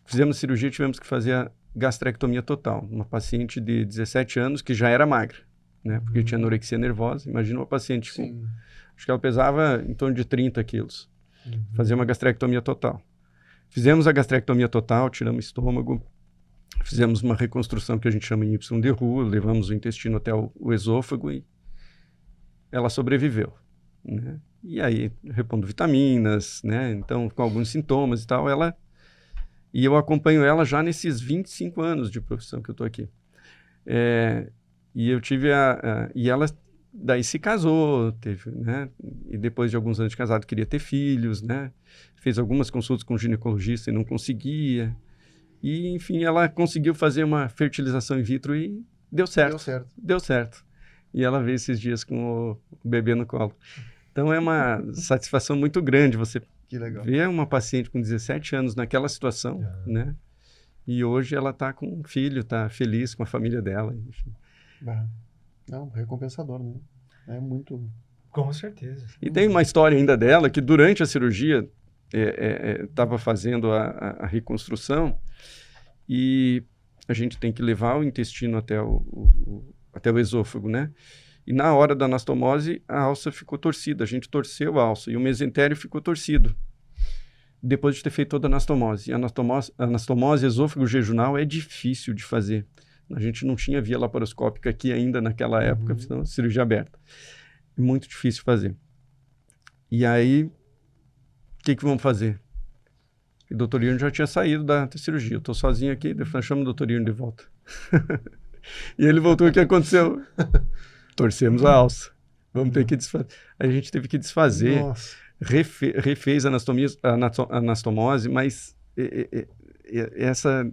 Fizemos cirurgia, tivemos que fazer a gastrectomia total. Uma paciente de 17 anos que já era magra, né? Porque tinha anorexia nervosa. Imagina uma paciente com... Acho que ela pesava em torno de 30 quilos. Fazer uma gastrectomia total. Fizemos a gastrectomia total, tiramos o estômago, fizemos uma reconstrução que a gente chama em Y de Roux, levamos o intestino até o esôfago e ela sobreviveu, né? E aí, repondo vitaminas, né? Então, com alguns sintomas e tal, e eu acompanho ela já nesses 25 anos de profissão que eu estou aqui. E eu tive e ela daí se casou, né? E depois de alguns anos de casado queria ter filhos, né? Fez algumas consultas com o ginecologista e não conseguia. E, enfim, ela conseguiu fazer uma fertilização in vitro e deu certo. Deu certo. E ela veio esses dias com o bebê no colo. Então é uma satisfação muito grande você ver uma paciente com 17 anos naquela situação, né? E hoje ela está com um filho, está feliz com a família dela. Enfim. Não, recompensador, né? É muito... Com certeza. E tem uma história ainda dela que durante a cirurgia estava fazendo a reconstrução e a gente tem que levar o intestino até o esôfago, né? E na hora da anastomose, a alça ficou torcida. A gente torceu a alça e o mesentério ficou torcido. Depois de ter feito toda a anastomose. E a anastomose esôfago jejunal é difícil de fazer. A gente não tinha via laparoscópica aqui ainda naquela época, senão cirurgia aberta. É muito difícil fazer. E aí, o que vamos fazer? O doutor Irno já tinha saído da cirurgia. Eu estou sozinho aqui, chama o doutor Irno de volta. E ele voltou, o que aconteceu? Torcemos a alça. Vamos ter que desfazer. A gente teve que desfazer. Refez a anastomose, mas essa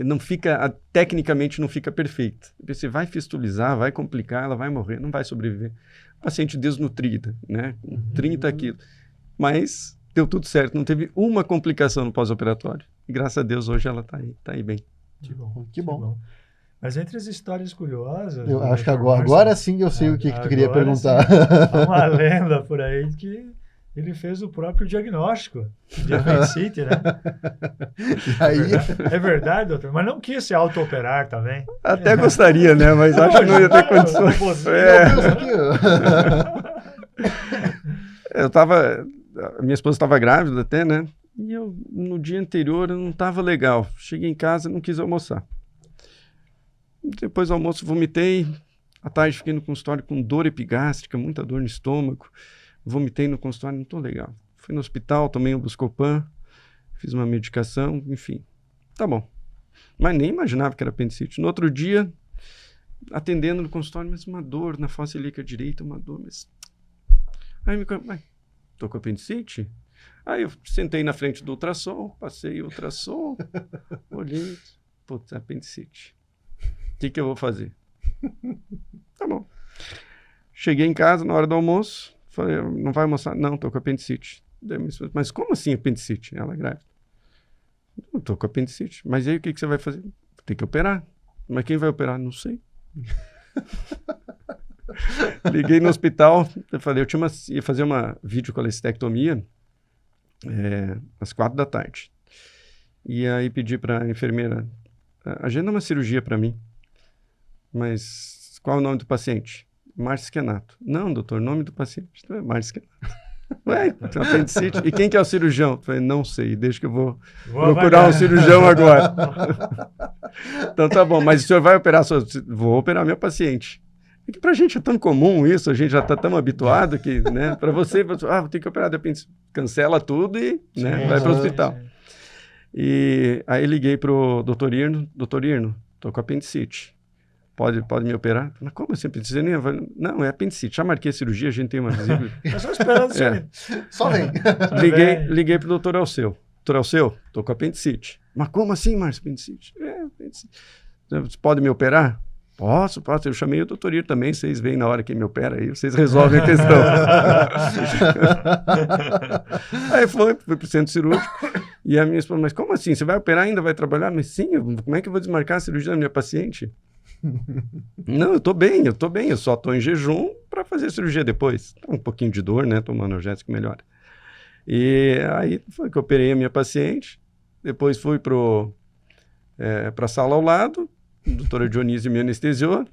não fica, tecnicamente não fica perfeita. Você vai fistulizar, vai complicar, ela vai morrer, não vai sobreviver. Paciente desnutrida, né? Com 30 quilos. Mas deu tudo certo, não teve uma complicação no pós-operatório. E graças a Deus hoje ela tá aí bem. Que bom. Mas entre as histórias curiosas... Eu acho que agora sim eu sei o que tu queria perguntar. Sim, há uma lenda por aí que ele fez o próprio diagnóstico de apendicite, né? E aí... É verdade, doutor? Mas não quis se auto-operar também? Até gostaria, né? Mas acho que não ia ter condições. A minha esposa estava grávida até, né? E no dia anterior, eu não estava legal. Cheguei em casa, não quis almoçar. Depois do almoço, vomitei. À tarde, fiquei no consultório com dor epigástrica, muita dor no estômago. Vomitei no consultório, não estou legal. Fui no hospital, tomei um Buscopan, fiz uma medicação, enfim. Tá bom. Mas nem imaginava que era apendicite. No outro dia, atendendo no consultório, mas uma dor na fossa ilíaca direita, uma dor, mas... Aí tô com apendicite? Aí eu sentei na frente do ultrassom, passei o ultrassom, olhei, putz, apendicite. O que eu vou fazer? Tá bom. Cheguei em casa na hora do almoço, falei, não vai almoçar? Não, tô com apendicite. Mas como assim apendicite? Ela é grávida. Eu tô com apendicite. Mas e aí o que você vai fazer? Tem que operar. Mas quem vai operar? Não sei. Liguei no hospital, eu falei, ia fazer uma videocolestectomia às 4h. E aí pedi para a enfermeira, agenda uma cirurgia para mim. Mas qual é o nome do paciente? Márcio Skenato. Não, doutor, nome do paciente. Então é Márcio Skenato. Ué, tem apendicite. E quem que é o cirurgião? Eu falei, não sei, deixa que eu vou procurar um cirurgião agora. Então tá bom, mas o senhor vai operar? Vou operar meu paciente. É que pra gente é tão comum isso, a gente já tá tão habituado que, né, pra você, vou ter que operar de apendicite. Cancela tudo e vai pro hospital. Sim. E aí liguei pro doutor Irno, tô com apendicite. Pode me operar? Mas como assim apendicite? Não, é apendicite. Já marquei a cirurgia, a gente tem uma visível. Eu só esperando Só vem. Liguei pro doutor Alceu. Doutor Alceu, tô com apendicite. Mas como assim, Márcio, apendicite? Apendicite. Você pode me operar? Posso. Eu chamei o doutor Ir também, vocês veem na hora que me opera aí, vocês resolvem a questão. Aí fui pro centro cirúrgico, e a minha esposa, mas como assim? Você vai operar ainda, vai trabalhar? Mas sim, como é que eu vou desmarcar a cirurgia da minha paciente? Não, eu tô bem, eu só tô em jejum para fazer a cirurgia depois. Um pouquinho de dor, né, tomando analgésico melhora. E aí foi que eu operei a minha paciente, depois fui pra sala ao lado, a doutora Dionísio me anestesiou,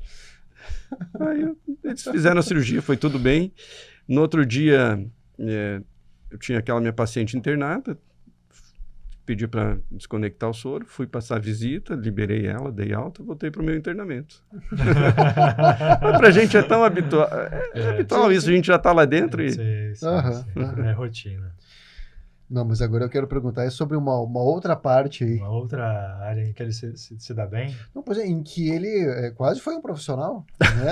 aí eles fizeram a cirurgia, foi tudo bem. No outro dia, eu tinha aquela minha paciente internada, pedi para desconectar o soro, fui passar a visita, liberei ela, dei alta, voltei para o meu internamento. Para a gente é tão habitual, habitual isso, a gente já está lá dentro e... Sim. É rotina. Não, mas agora eu quero perguntar sobre uma outra parte aí. Uma outra área em que ele se dá bem? Não, pois é, em que ele quase foi um profissional, né?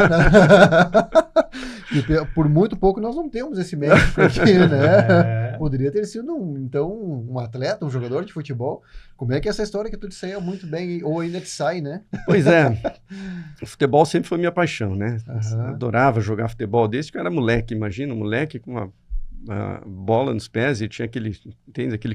E por muito pouco nós não temos esse médico aqui, né? Poderia ter sido um atleta, um jogador de futebol. Como é que é essa história que tu te saia muito bem, ou ainda te sai, né? Pois é, o futebol sempre foi minha paixão, né? Uhum. Adorava jogar futebol desde que eu era moleque, imagina, um moleque com uma bola nos pés e tinha aquele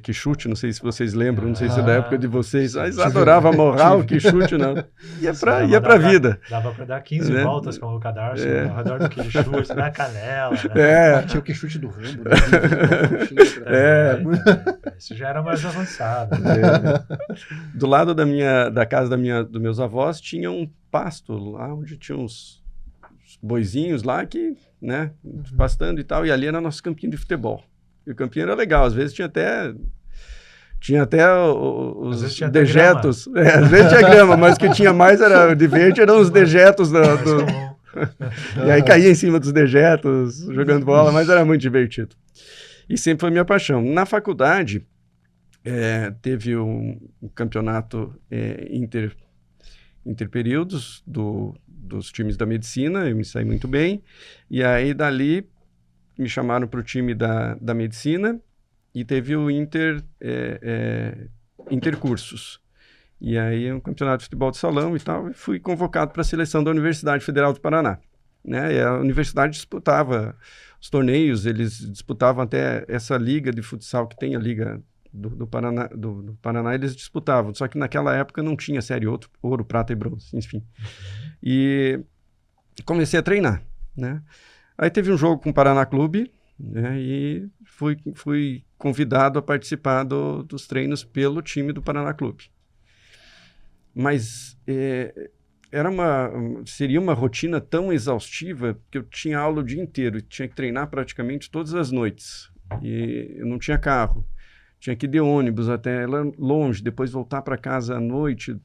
quichute, não sei se vocês lembram, não sei se é da época de vocês, mas adorava morral, quichute, não. Ia pra vida. Dava pra dar 15 voltas com o cadarço ao redor do quichute, na canela. Tinha o quichute do Rambo. Né? Isso já era mais avançado. Do lado da casa dos meus avós tinha um pasto lá onde tinha uns boizinhos lá que, né, pastando e tal, e ali era nosso campinho de futebol. E o campinho era legal, às vezes tinha até os dejetos. Às vezes tinha grama, mas o que tinha mais era de verde, eram os dejetos e aí caía em cima dos dejetos, jogando bola, mas era muito divertido. E sempre foi minha paixão. Na faculdade, teve um campeonato interperíodos dos times da medicina, eu me saí muito bem, e aí dali me chamaram para o time da medicina e teve o intercursos. E aí um campeonato de futebol de salão e tal, e fui convocado para a seleção da Universidade Federal do Paraná. Né? E a universidade disputava os torneios, eles disputavam até essa liga de futsal que tem a liga do Paraná, eles disputavam, só que naquela época não tinha série ouro, prata e bronze, enfim. E comecei a treinar, né? Aí teve um jogo com o Paraná Clube, né? E fui convidado a participar dos treinos pelo time do Paraná Clube. Mas seria uma rotina tão exaustiva que eu tinha aula o dia inteiro, tinha que treinar praticamente todas as noites. E eu não tinha carro. Tinha que ir de ônibus até longe, depois voltar para casa à noite,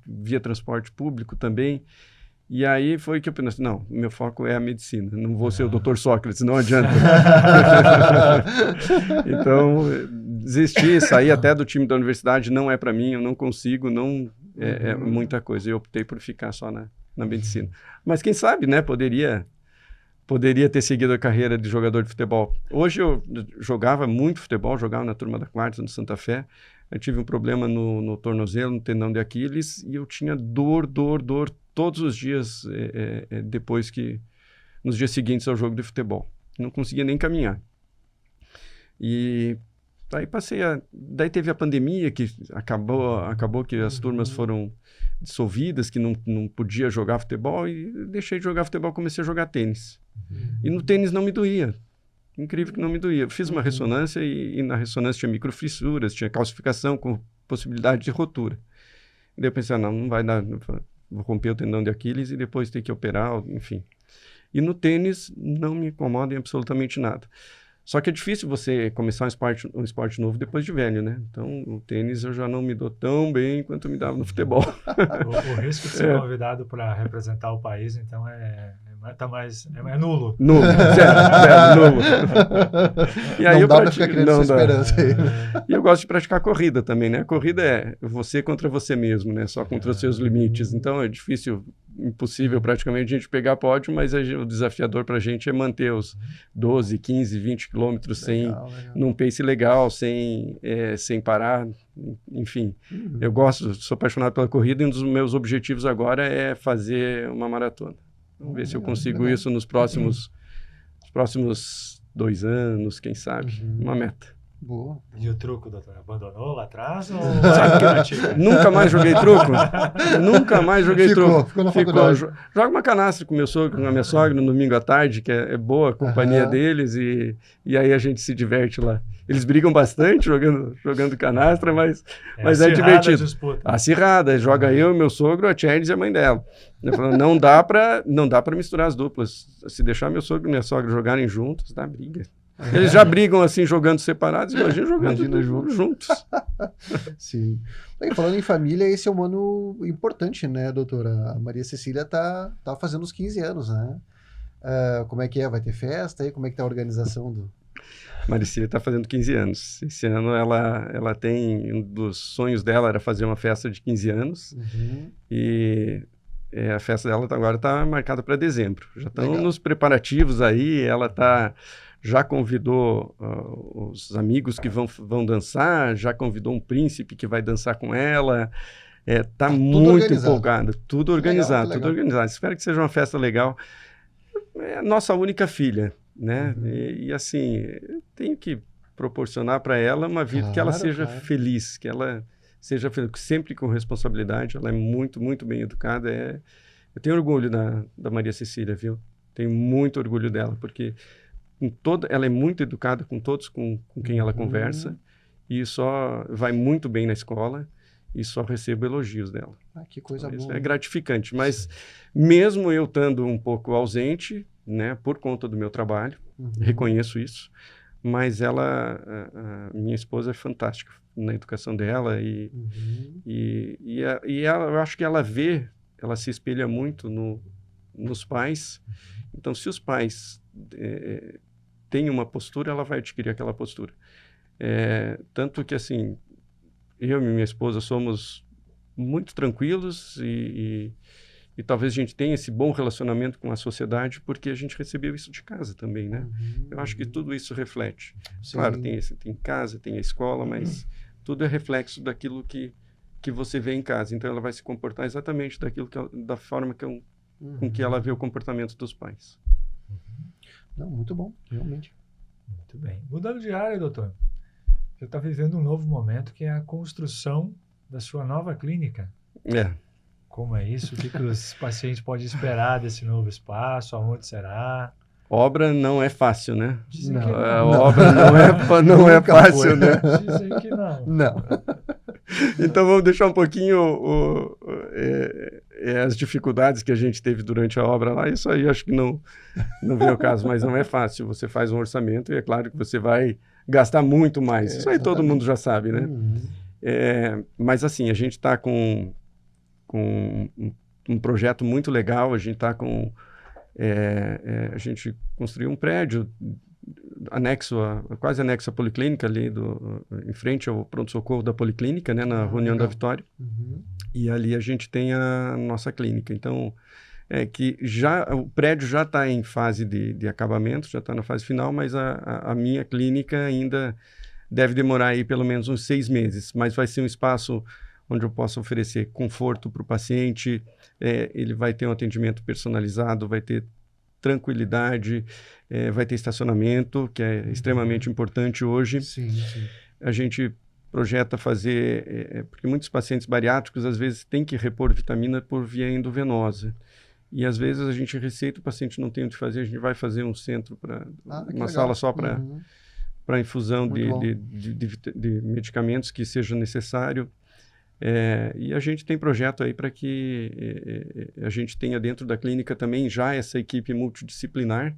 via transporte público também. E aí foi que eu pensei, não, meu foco é a medicina, não vou ser o Dr. Sócrates, não adianta. Então, desisti, saí até do time da universidade, não é para mim, eu não consigo, é muita coisa. Eu optei por ficar só na medicina. Mas quem sabe, né, poderia ter seguido a carreira de jogador de futebol. Hoje eu jogava muito futebol, jogava na turma da quarta, no Santa Fé. Eu tive um problema no tornozelo, no tendão de Aquiles, e eu tinha dor todos os dias, nos dias seguintes ao jogo de futebol. Não conseguia nem caminhar. E Aí daí teve a pandemia, que acabou que as turmas foram dissolvidas, que não podia jogar futebol, e deixei de jogar futebol, comecei a jogar tênis. E no tênis não me doía. Incrível que não me doía. Eu fiz uma ressonância e na ressonância tinha microfissuras, tinha calcificação com possibilidade de rotura. E daí eu pensei, não vai dar, vou romper o tendão de Aquiles e depois ter que operar, enfim. E no tênis não me incomoda em absolutamente nada. Só que é difícil você começar um esporte novo depois de velho, né? Então, no tênis eu já não me dou tão bem quanto me dava no futebol. O risco de ser convidado para representar o país, então, é nulo. Nulo, zero, nulo. E aí não dá para ficar criando essa esperança aí. E eu gosto de praticar corrida também, né? A corrida é você contra você mesmo, né? Só contra os seus limites. Então, é difícil, impossível praticamente a gente pegar pódio, mas o desafiador para a gente é manter os 12, 15, 20 quilômetros num pace legal, sem parar, enfim. Eu sou apaixonado pela corrida e um dos meus objetivos agora é fazer uma maratona. Vamos ver se eu consigo isso nos próximos 2 anos, quem sabe. Uma meta. Boa. E o truco, doutor? Abandonou lá atrás? Ou... Nunca mais joguei truco. Nunca mais joguei truco. Ficou na faculdade. Jogo uma canastra com meu sogro, com a minha sogra no domingo à tarde, que é boa a companhia deles, e aí a gente se diverte lá. Eles brigam bastante jogando canastra, mas é divertido. Acirrada, joga eu, meu sogro, a Tchernes e a mãe dela. Eu falo, não dá para misturar as duplas. Se deixar meu sogro e minha sogra jogarem juntos, dá briga. Eles já brigam assim, jogando separados, imagina jogando juntos. Sim. E falando em família, esse é um ano importante, né, doutora? A Maria Cecília tá fazendo os 15 anos, né? Como é que é? Vai ter festa aí? Como é que tá a organização do... Maricília está fazendo 15 anos. Esse ano ela tem... Um dos sonhos dela era fazer uma festa de 15 anos. E a festa dela agora está marcada para dezembro. Já estão nos preparativos aí. Ela já convidou os amigos que vão dançar, já convidou um príncipe que vai dançar com ela. Está muito empolgada. Tudo organizado, tudo organizado. Espero que seja uma festa legal. É a nossa única filha, né? E assim, tenho que proporcionar para ela uma vida que ela seja feliz, que ela seja feliz, sempre com responsabilidade. Ela é muito, muito bem educada. Eu tenho orgulho da Maria Cecília, viu? Tenho muito orgulho dela, porque ela é muito educada com todos com quem ela conversa, e só vai muito bem na escola, e só recebo elogios dela. Que coisa boa. Isso é gratificante, mas mesmo eu estando um pouco ausente, né, por conta do meu trabalho, reconheço isso, mas a minha esposa é fantástica na educação dela, e eu acho que ela se espelha muito nos pais. Então, se os pais têm uma postura, ela vai adquirir aquela postura. Tanto que, assim, eu e minha esposa somos muito tranquilos e talvez a gente tenha esse bom relacionamento com a sociedade porque a gente recebeu isso de casa também, né? Eu acho que tudo isso reflete. Sim. Claro, tem casa, tem a escola, mas tudo é reflexo daquilo que você vê em casa. Então, ela vai se comportar exatamente da forma com que ela vê o comportamento dos pais. Não, muito bom, realmente. Muito bem. Mudando de área, doutor, você está vivendo um novo momento que é a construção da sua nova clínica. Como é isso? O que os pacientes podem esperar desse novo espaço? Aonde será? Obra não é fácil, né? Dizem que não. A obra não é fácil, né? Dizem que não. Não. Então vamos deixar um pouquinho as dificuldades que a gente teve durante a obra lá. Isso aí acho que não vem ao caso, mas não é fácil. Você faz um orçamento e é claro que você vai gastar muito mais. Isso aí todo mundo já sabe, né? Mas assim, a gente está com um projeto muito legal. A gente está com... a gente construiu um prédio quase anexo à Policlínica, ali em frente ao pronto-socorro da Policlínica, né, na União da Vitória. E ali a gente tem a nossa clínica. Então, o prédio já está em fase de acabamento, já está na fase final, mas a minha clínica ainda deve demorar aí pelo menos uns 6 meses. Mas vai ser um espaço onde eu possa oferecer conforto para o paciente, ele vai ter um atendimento personalizado, vai ter tranquilidade, vai ter estacionamento, que é extremamente importante hoje. Sim. a gente projeta fazer, porque muitos pacientes bariátricos às vezes têm que repor vitamina por via endovenosa. E às vezes a gente receita, o paciente não tem o que fazer, a gente vai fazer um centro, uma sala só para infusão de medicamentos que seja necessário. E a gente tem projeto aí para que a gente tenha dentro da clínica também já essa equipe multidisciplinar,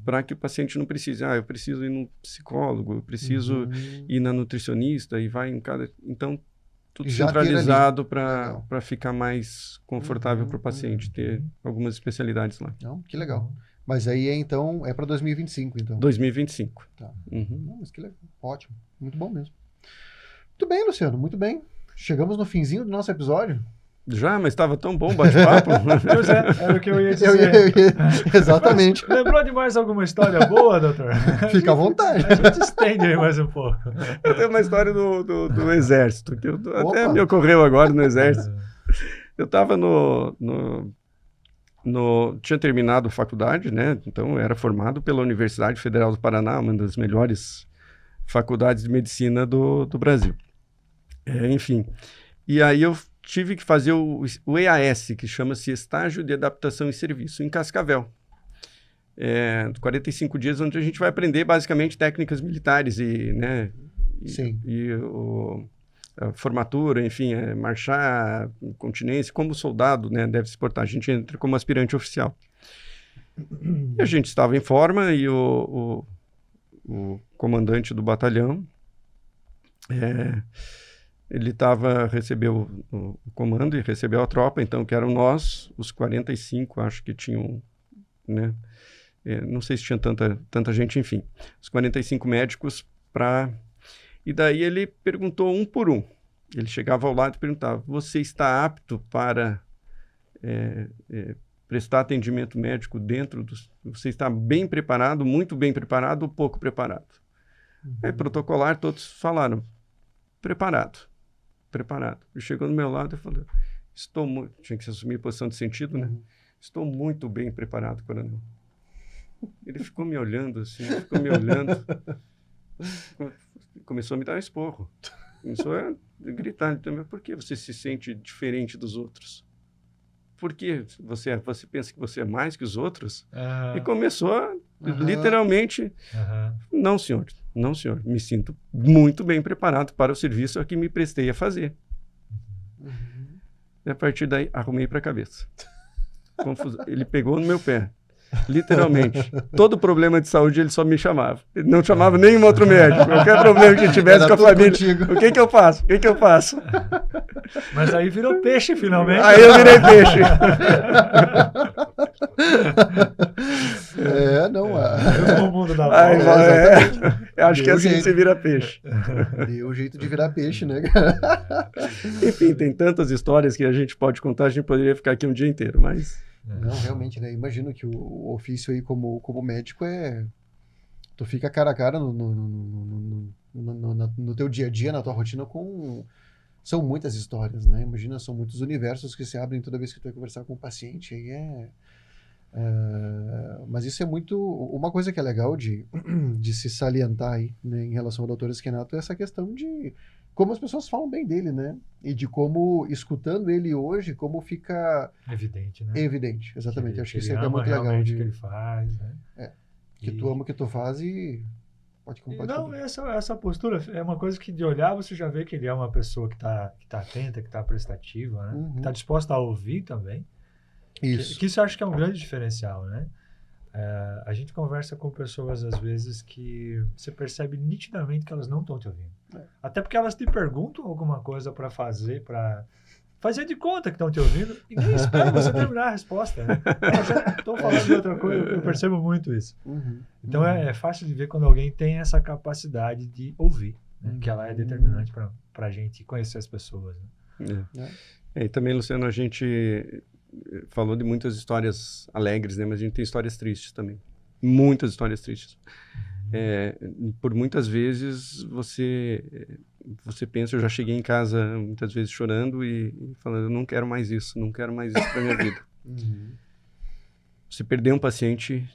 para que o paciente não precise, eu preciso ir no psicólogo, eu preciso ir na nutricionista, e vai em cada... Então, tudo Já centralizado para ficar mais confortável para o paciente ter algumas especialidades lá. Não, que legal. Mas aí, então, é para 2025, então. 2025. Tá. Uhum. Não, mas que legal. Ótimo. Muito bom mesmo. Muito bem, Luciano. Muito bem. Chegamos no finzinho do nosso episódio. Já, mas estava tão bom o bate-papo. Pois é, era o que eu ia dizer. Exatamente. Lembrou de mais alguma história boa, doutor? Fica à vontade. A gente estende aí mais um pouco. Eu tenho uma história do Exército, que até me ocorreu agora no Exército. Eu estava tinha terminado a faculdade, né? Então, eu era formado pela Universidade Federal do Paraná, uma das melhores faculdades de medicina do Brasil. Enfim, e aí eu tive que fazer o EAS, que chama-se Estágio de Adaptação e Serviço, em Cascavel. 45 dias, onde a gente vai aprender basicamente técnicas militares e a formatura, enfim, marchar, continência, como soldado, né, deve se portar. A gente entra como aspirante oficial. E a gente estava em forma e o comandante do batalhão, ele recebeu o comando e recebeu a tropa, então, que eram nós, os 45, acho que tinham, né? Não sei se tinha tanta gente, enfim. Os 45 médicos E daí ele perguntou um por um. Ele chegava ao lado e perguntava, você está apto para prestar atendimento médico Você está bem preparado, muito bem preparado ou pouco preparado? Aí, protocolar, todos falaram, preparado. E chegou do meu lado e falou, tinha que assumir a posição de sentido, né? Estou muito bem preparado, coronel. Ele ficou me olhando assim, começou a me dar um esporro. Começou a gritar, então, por que você se sente diferente dos outros? Por que você pensa que você é mais que os outros? E começou literalmente, não senhor, me sinto muito bem preparado para o serviço a que me prestei a fazer. E a partir daí, arrumei para a cabeça. Ele pegou no meu pé. Literalmente. Todo problema de saúde ele só me chamava. Ele não chamava nenhum outro médico. Qualquer problema que tivesse com a família. Contigo. O que eu faço? Mas aí virou peixe, finalmente. Aí eu virei peixe. O mundo da bola. Acho que assim você vira peixe. Deu jeito de virar peixe, né? Enfim, tem tantas histórias que a gente pode contar, a gente poderia ficar aqui um dia inteiro, mas... Não, realmente, né? Imagino que o ofício aí como médico tu fica cara a cara no teu dia a dia, na tua rotina são muitas histórias, né? Imagina, são muitos universos que se abrem toda vez que tu vai conversar com o paciente. Aí mas isso é muito... Uma coisa que é legal de se salientar aí, né, em relação ao Dr. Schenato é essa questão de como as pessoas falam bem dele, né? E de como, escutando ele hoje, como fica... Evidente, né? Evidente, exatamente. Acho que isso é ama muito legal. Que ele faz, né? Que tu ama o que tu faz e... Pode não, essa postura é uma coisa que de olhar você já vê que ele é uma pessoa que tá atenta, que tá prestativa, né? Que tá disposta a ouvir também. Isso. Que isso eu acho que é um grande diferencial, né? A gente conversa com pessoas, às vezes, que você percebe nitidamente que elas não estão te ouvindo. Até porque elas te perguntam alguma coisa para fazer de conta que estão te ouvindo e nem esperam você terminar a resposta, né? Estou falando de outra coisa, eu percebo muito isso. Então é fácil de ver quando alguém tem essa capacidade de ouvir, né? Que ela é determinante para a gente conhecer as pessoas. Né? E também, Luciano, a gente... falou de muitas histórias alegres, né? Mas a gente tem histórias tristes também. Muitas histórias tristes. Por muitas vezes você pensa, eu já cheguei em casa muitas vezes chorando e falando, eu não quero mais isso para minha vida. Você perder um paciente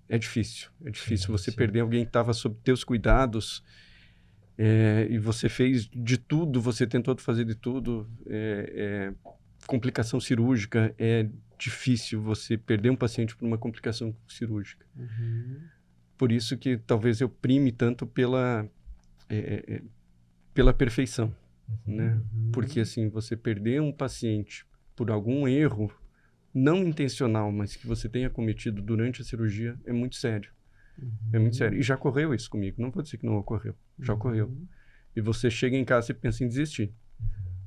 é difícil. É difícil você sim. perder alguém que estava sob teus cuidados e você fez de tudo, você tentou fazer de tudo. Complicação cirúrgica, é difícil você perder um paciente por uma complicação cirúrgica. Por isso que talvez eu prime tanto pela perfeição, né? Porque assim, você perder um paciente por algum erro não intencional, mas que você tenha cometido durante a cirurgia é muito sério. É muito sério. E já ocorreu isso comigo. Não vou dizer que não ocorreu. Já ocorreu. E você chega em casa e pensa em desistir.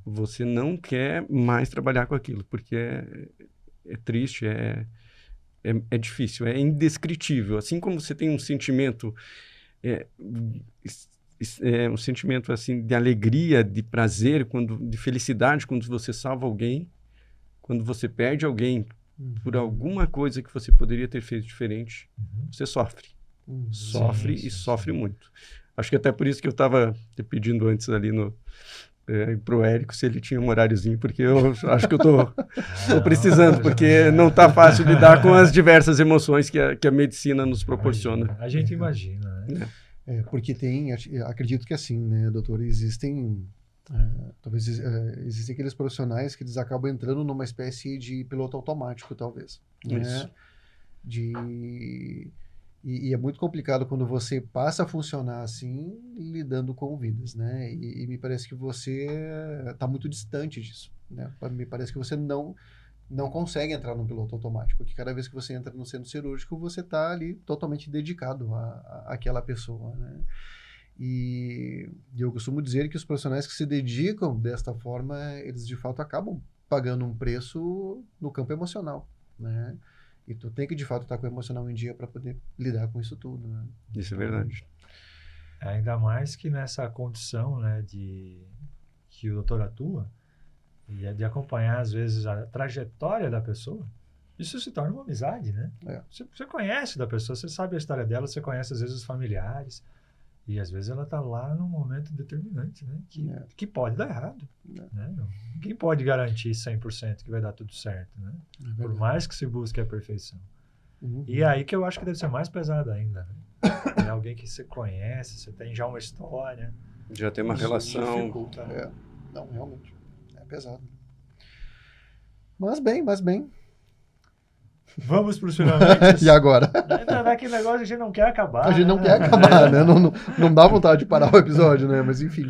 Você não quer mais trabalhar com aquilo, porque é triste, é difícil, é indescritível. Assim como você tem um sentimento, um sentimento assim de alegria, de prazer, de felicidade quando você salva alguém, quando você perde alguém por alguma coisa que você poderia ter feito diferente, você sofre. Sofre e sofre muito. Acho que até por isso que eu estava te pedindo antes ali pro Érico se ele tinha um horáriozinho, porque eu acho que eu tô precisando, porque não tá fácil lidar com as diversas emoções que a medicina nos proporciona. A gente imagina, né? Porque acredito que assim, né, doutor, existem aqueles profissionais que eles acabam entrando numa espécie de piloto automático, talvez. Isso. Né? E é muito complicado quando você passa a funcionar assim, lidando com vidas, né? E me parece que você está muito distante disso, né? Me parece que você não consegue entrar no piloto automático, que cada vez que você entra no centro cirúrgico, você está ali totalmente dedicado àquela pessoa, né? E eu costumo dizer que os profissionais que se dedicam desta forma, eles de fato acabam pagando um preço no campo emocional, né? E tu tem que, de fato, estar com o emocional em dia para poder lidar com isso tudo, né? Isso é verdade. Ainda mais que nessa condição, né, que o doutor atua, e é de acompanhar, às vezes, a trajetória da pessoa, isso se torna uma amizade, né? Você conhece da pessoa, você sabe a história dela, você conhece, às vezes, os familiares, e, às vezes, ela está lá num momento determinante, né? Que pode dar errado, né? Ninguém pode garantir 100% que vai dar tudo certo, né? Por mais que se busque a perfeição. E aí que eu acho que deve ser mais pesado ainda, né? É alguém que você conhece, você tem já uma história. Já tem uma relação. Dificulta. Não, realmente. É pesado. Mas bem. Vamos para os finalmente. E agora? Naquele negócio a gente não quer acabar. A gente não quer acabar, né? Não dá vontade de parar o episódio, né? Mas enfim,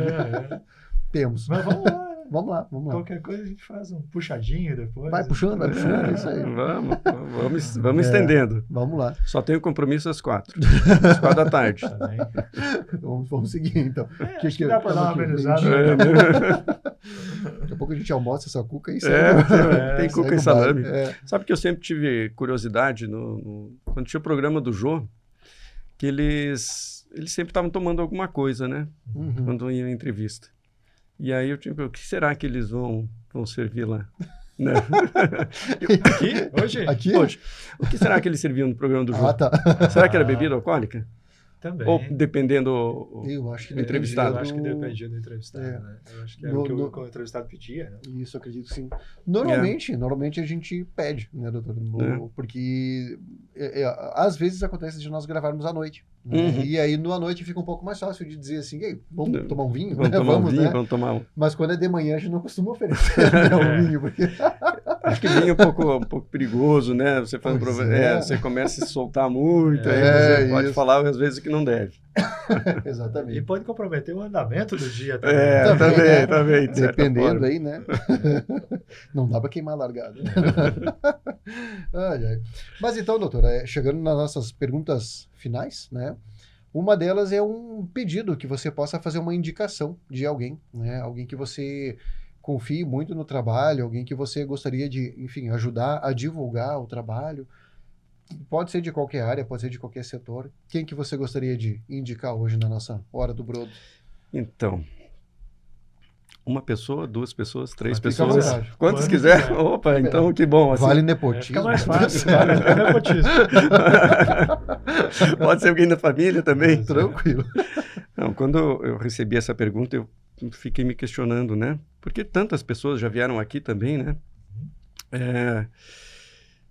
temos. Mas vamos lá, né? Vamos lá. Qualquer coisa a gente faz um puxadinho depois. Vai puxando, é isso aí. Vamos estendendo. Vamos lá. Só tenho compromisso às 4. Às 4 da tarde. Também. Vamos seguir, então. Acho que dá para dar uma amenizada. Daqui a pouco a gente almoça essa cuca e tem cuca e salame. Sabe que eu sempre tive curiosidade quando tinha o programa do Jô, que eles sempre estavam tomando alguma coisa, né? Quando ia em entrevista. E aí eu tinha o que será que eles vão servir lá? Né? Aqui? Hoje? Aqui? O que será que eles serviam no programa do Jô? Tá. Será que era bebida alcoólica? Também. Ou dependendo eu acho que do entrevistado? Eu acho que dependia do entrevistado, né? Eu acho que era o que o entrevistado pedia, né? Isso, acredito que sim. Normalmente a gente pede, né, doutor? Porque às vezes acontece de nós gravarmos à noite. Né? E aí, à noite, fica um pouco mais fácil de dizer assim, vamos tomar um vinho? Vamos tomar um. Mas quando é de manhã, a gente não costuma oferecer um vinho, porque... Acho que vinho é um pouco perigoso, né? Você você começa a se soltar muito, aí você pode falar às vezes que não deve. Exatamente. E pode comprometer o andamento do dia também. Também. Dependendo aí, né? Não dá para queimar a largada. Mas então, doutora, chegando nas nossas perguntas finais, né? Uma delas é um pedido que você possa fazer uma indicação de alguém, né? Alguém que você confie muito no trabalho, alguém que você gostaria de, enfim, ajudar a divulgar o trabalho. Pode ser de qualquer área, pode ser de qualquer setor. Quem que você gostaria de indicar hoje na nossa Hora do Brodo? Então, uma pessoa, 2 pessoas, 3 Fica à pessoas, vontade. quantos quiser. Opa, então que bom. Assim. Vale nepotismo. Fica mais fácil, vale nepotismo. Pode ser alguém da família também. Tranquilo. Não, quando eu recebi essa pergunta, eu fiquei me questionando, né? Porque tantas pessoas já vieram aqui também, né?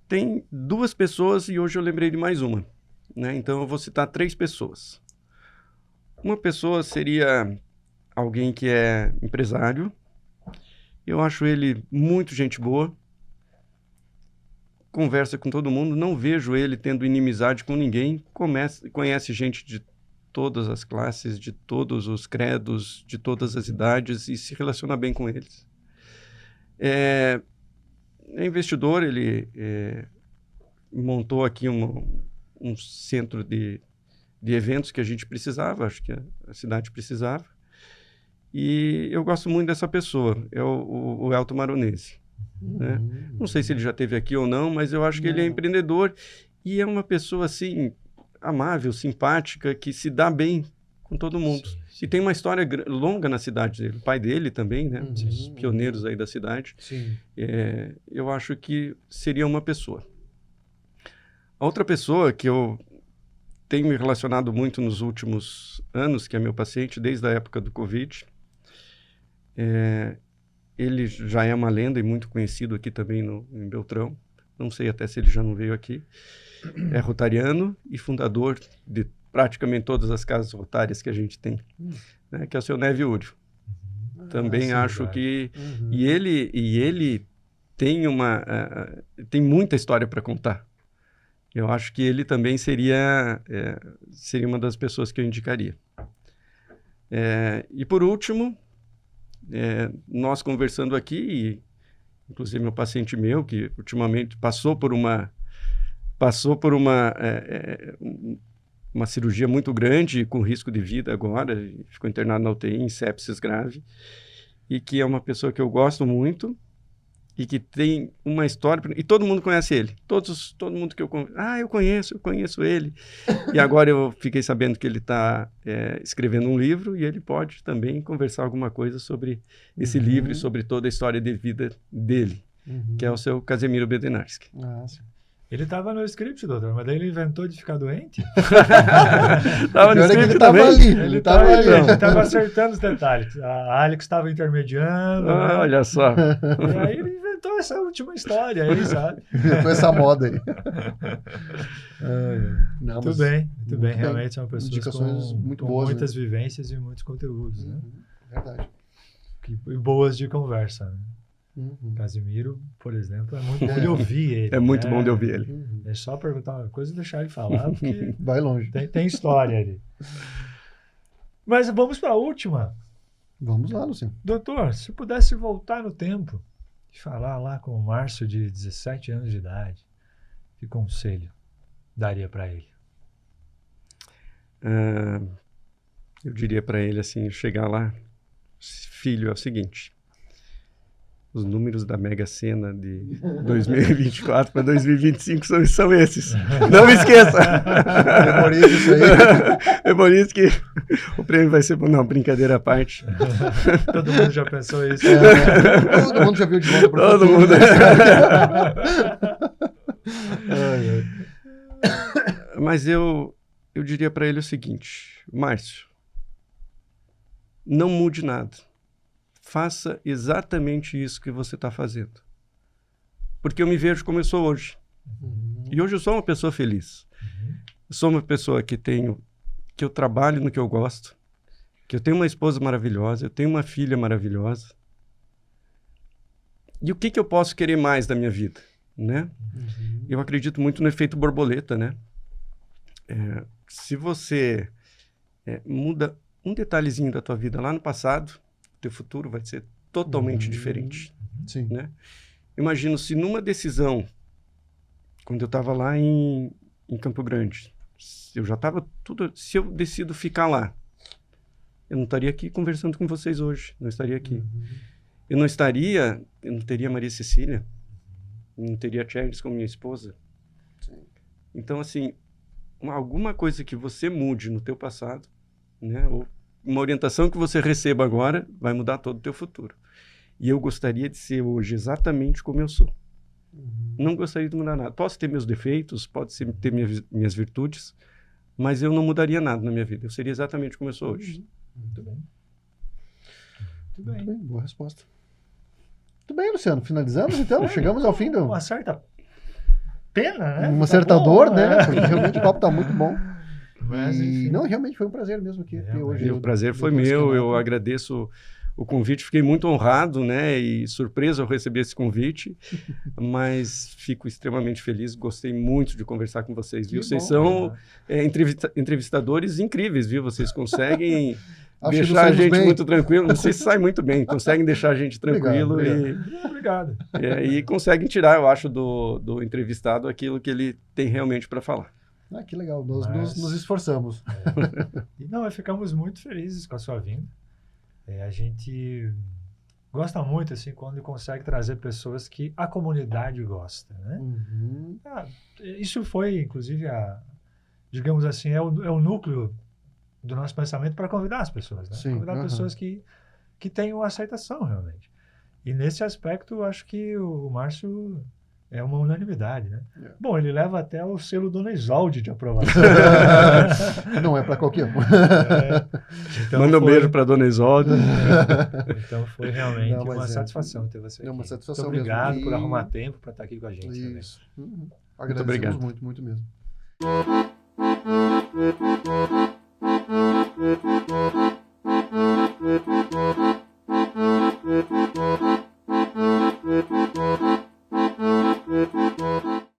Tem 2 pessoas e hoje eu lembrei de mais uma. né? Então, eu vou citar 3 pessoas. Uma pessoa seria alguém que é empresário. Eu acho ele muito gente boa. Conversa com todo mundo. Não vejo ele tendo inimizade com ninguém. Conhece gente de todas as classes, de todos os credos, de todas as idades e se relaciona bem com eles. É investidor, ele montou aqui um centro de eventos que a gente precisava, acho que a cidade precisava. E eu gosto muito dessa pessoa, é o Elton Maronese. Né? Não sei se ele já esteve aqui ou não, mas eu acho que ele é empreendedor e é uma pessoa assim, amável, simpática, que se dá bem com todo mundo. Sim. E tem uma história longa na cidade dele, o pai dele também, né? Os pioneiros aí da cidade. Sim. Eu acho que seria uma pessoa. A outra pessoa que eu tenho me relacionado muito nos últimos anos, que é meu paciente, desde a época do Covid, ele já é uma lenda e muito conhecido aqui também em Beltrão. Não sei até se ele já não veio aqui. É rotariano e fundador de praticamente todas as casas rotárias que a gente tem, né? Que é o seu Neve Úrio. Também sim, acho verdade. que... E ele tem tem muita história para contar. Eu acho que ele também seria uma das pessoas que eu indicaria. E por último, nós conversando aqui, inclusive meu paciente meu, que ultimamente passou por uma cirurgia muito grande, com risco de vida agora, ficou internado na UTI em sepsis grave, e que é uma pessoa que eu gosto muito, e que tem uma história, e todo mundo conhece ele, todo mundo que eu conheço ele, e agora eu fiquei sabendo que ele está escrevendo um livro, e ele pode também conversar alguma coisa sobre esse livro e sobre toda a história de vida dele, que é o seu Kazimiro Bednarski. Sim. Ele estava no script, doutor, mas daí ele inventou de ficar doente. Tava no Pior é que script ele tava também? ali. Ele estava acertando os detalhes. A Alex estava intermediando. Ah, né? olha só. E aí ele inventou essa última história aí, sabe? Com essa moda aí. Não, Muito mas- bem, muito bem. bem. Realmente são pessoas Indicações muito com boas, muitas vivências e muitos conteúdos, né? Verdade. E boas de conversa. Né? Casimiro, por exemplo, é muito bom de ouvir ele. É muito né? bom de ouvir ele. É só perguntar uma coisa e deixar ele falar, porque Vai longe. tem história ali. Mas vamos para a última. Vamos lá, Luciano. Doutor, se pudesse voltar no tempo e falar lá com o Márcio de 17 anos de idade, que conselho daria para ele? Eu diria para ele assim, chegar lá, filho, é o seguinte, os números da Mega Sena de 2024 para 2025 são esses. Não me esqueça! Memoriza isso aí. É por isso que o prêmio vai ser... Não, brincadeira à parte. Todo mundo já pensou isso. Todo mundo já viu de volta para Todo mundo. Mas eu diria para ele o seguinte, Márcio, não mude nada. Faça exatamente isso que você está fazendo. Porque eu me vejo como eu sou hoje. E hoje eu sou uma pessoa feliz. Eu sou uma pessoa que eu trabalho no que eu gosto, que eu tenho uma esposa maravilhosa, eu tenho uma filha maravilhosa. E o que eu posso querer mais da minha vida, né? Eu acredito muito no efeito borboleta, né? Se você muda um detalhezinho da tua vida lá no passado, teu futuro vai ser totalmente diferente, Sim. né? Imagino se numa decisão, quando eu estava lá em Campo Grande, eu já estava tudo... Se eu decido ficar lá, eu não estaria aqui conversando com vocês hoje, não estaria aqui. Eu não teria Maria Cecília, não teria Charles como minha esposa. Sim. Então, assim, alguma coisa que você mude no teu passado, né? Ou uma orientação que você receba agora vai mudar todo o teu futuro. E eu gostaria de ser hoje exatamente como eu sou. Não gostaria de mudar nada. Posso ter meus defeitos, ter minhas virtudes, mas eu não mudaria nada na minha vida. Eu seria exatamente como eu sou hoje. Muito bem. Muito Muito bem. bem, boa resposta. Muito bem, Luciano. Finalizamos então? Chegamos ao fim do... Uma certa pena, né? Um Tá acertador, bom, né? Porque realmente o papo tá muito bom. Mas, E enfim. não, realmente foi um prazer mesmo aqui ter hoje. E o prazer foi meu, eu agradeço o convite, fiquei muito honrado, né, e surpreso ao receber esse convite, mas fico extremamente feliz, gostei muito de conversar com vocês, viu? Que Vocês bom, são entrevistadores incríveis, viu? Vocês conseguem Acho que deixar a nos saímos gente bem. muito tranquilo, vocês saem muito bem, conseguem deixar a gente tranquilo Obrigado. e conseguem tirar, eu acho, do entrevistado aquilo que ele tem realmente para falar. Ah, que legal, nós Mas- nos esforçamos. E não, ficamos muito felizes com a sua vinda. A gente gosta muito, assim, quando consegue trazer pessoas que a comunidade gosta, né? Uhum. Isso foi, inclusive, digamos assim, é o núcleo do nosso pensamento para convidar as pessoas, né? Sim, Convidar aham. pessoas que tenham aceitação, realmente. E nesse aspecto, eu acho que o Márcio é uma unanimidade, né? É. Bom, ele leva até o selo Dona Isolde de aprovação. Não é para qualquer um. Então Manda um foi- beijo para dona Isolde. Então foi realmente Não, mas uma é. satisfação ter você aqui. É uma satisfação Muito obrigado mesmo. por E- arrumar tempo para estar aqui com a gente também. Isso. Agradecemos obrigado. muito, muito mesmo.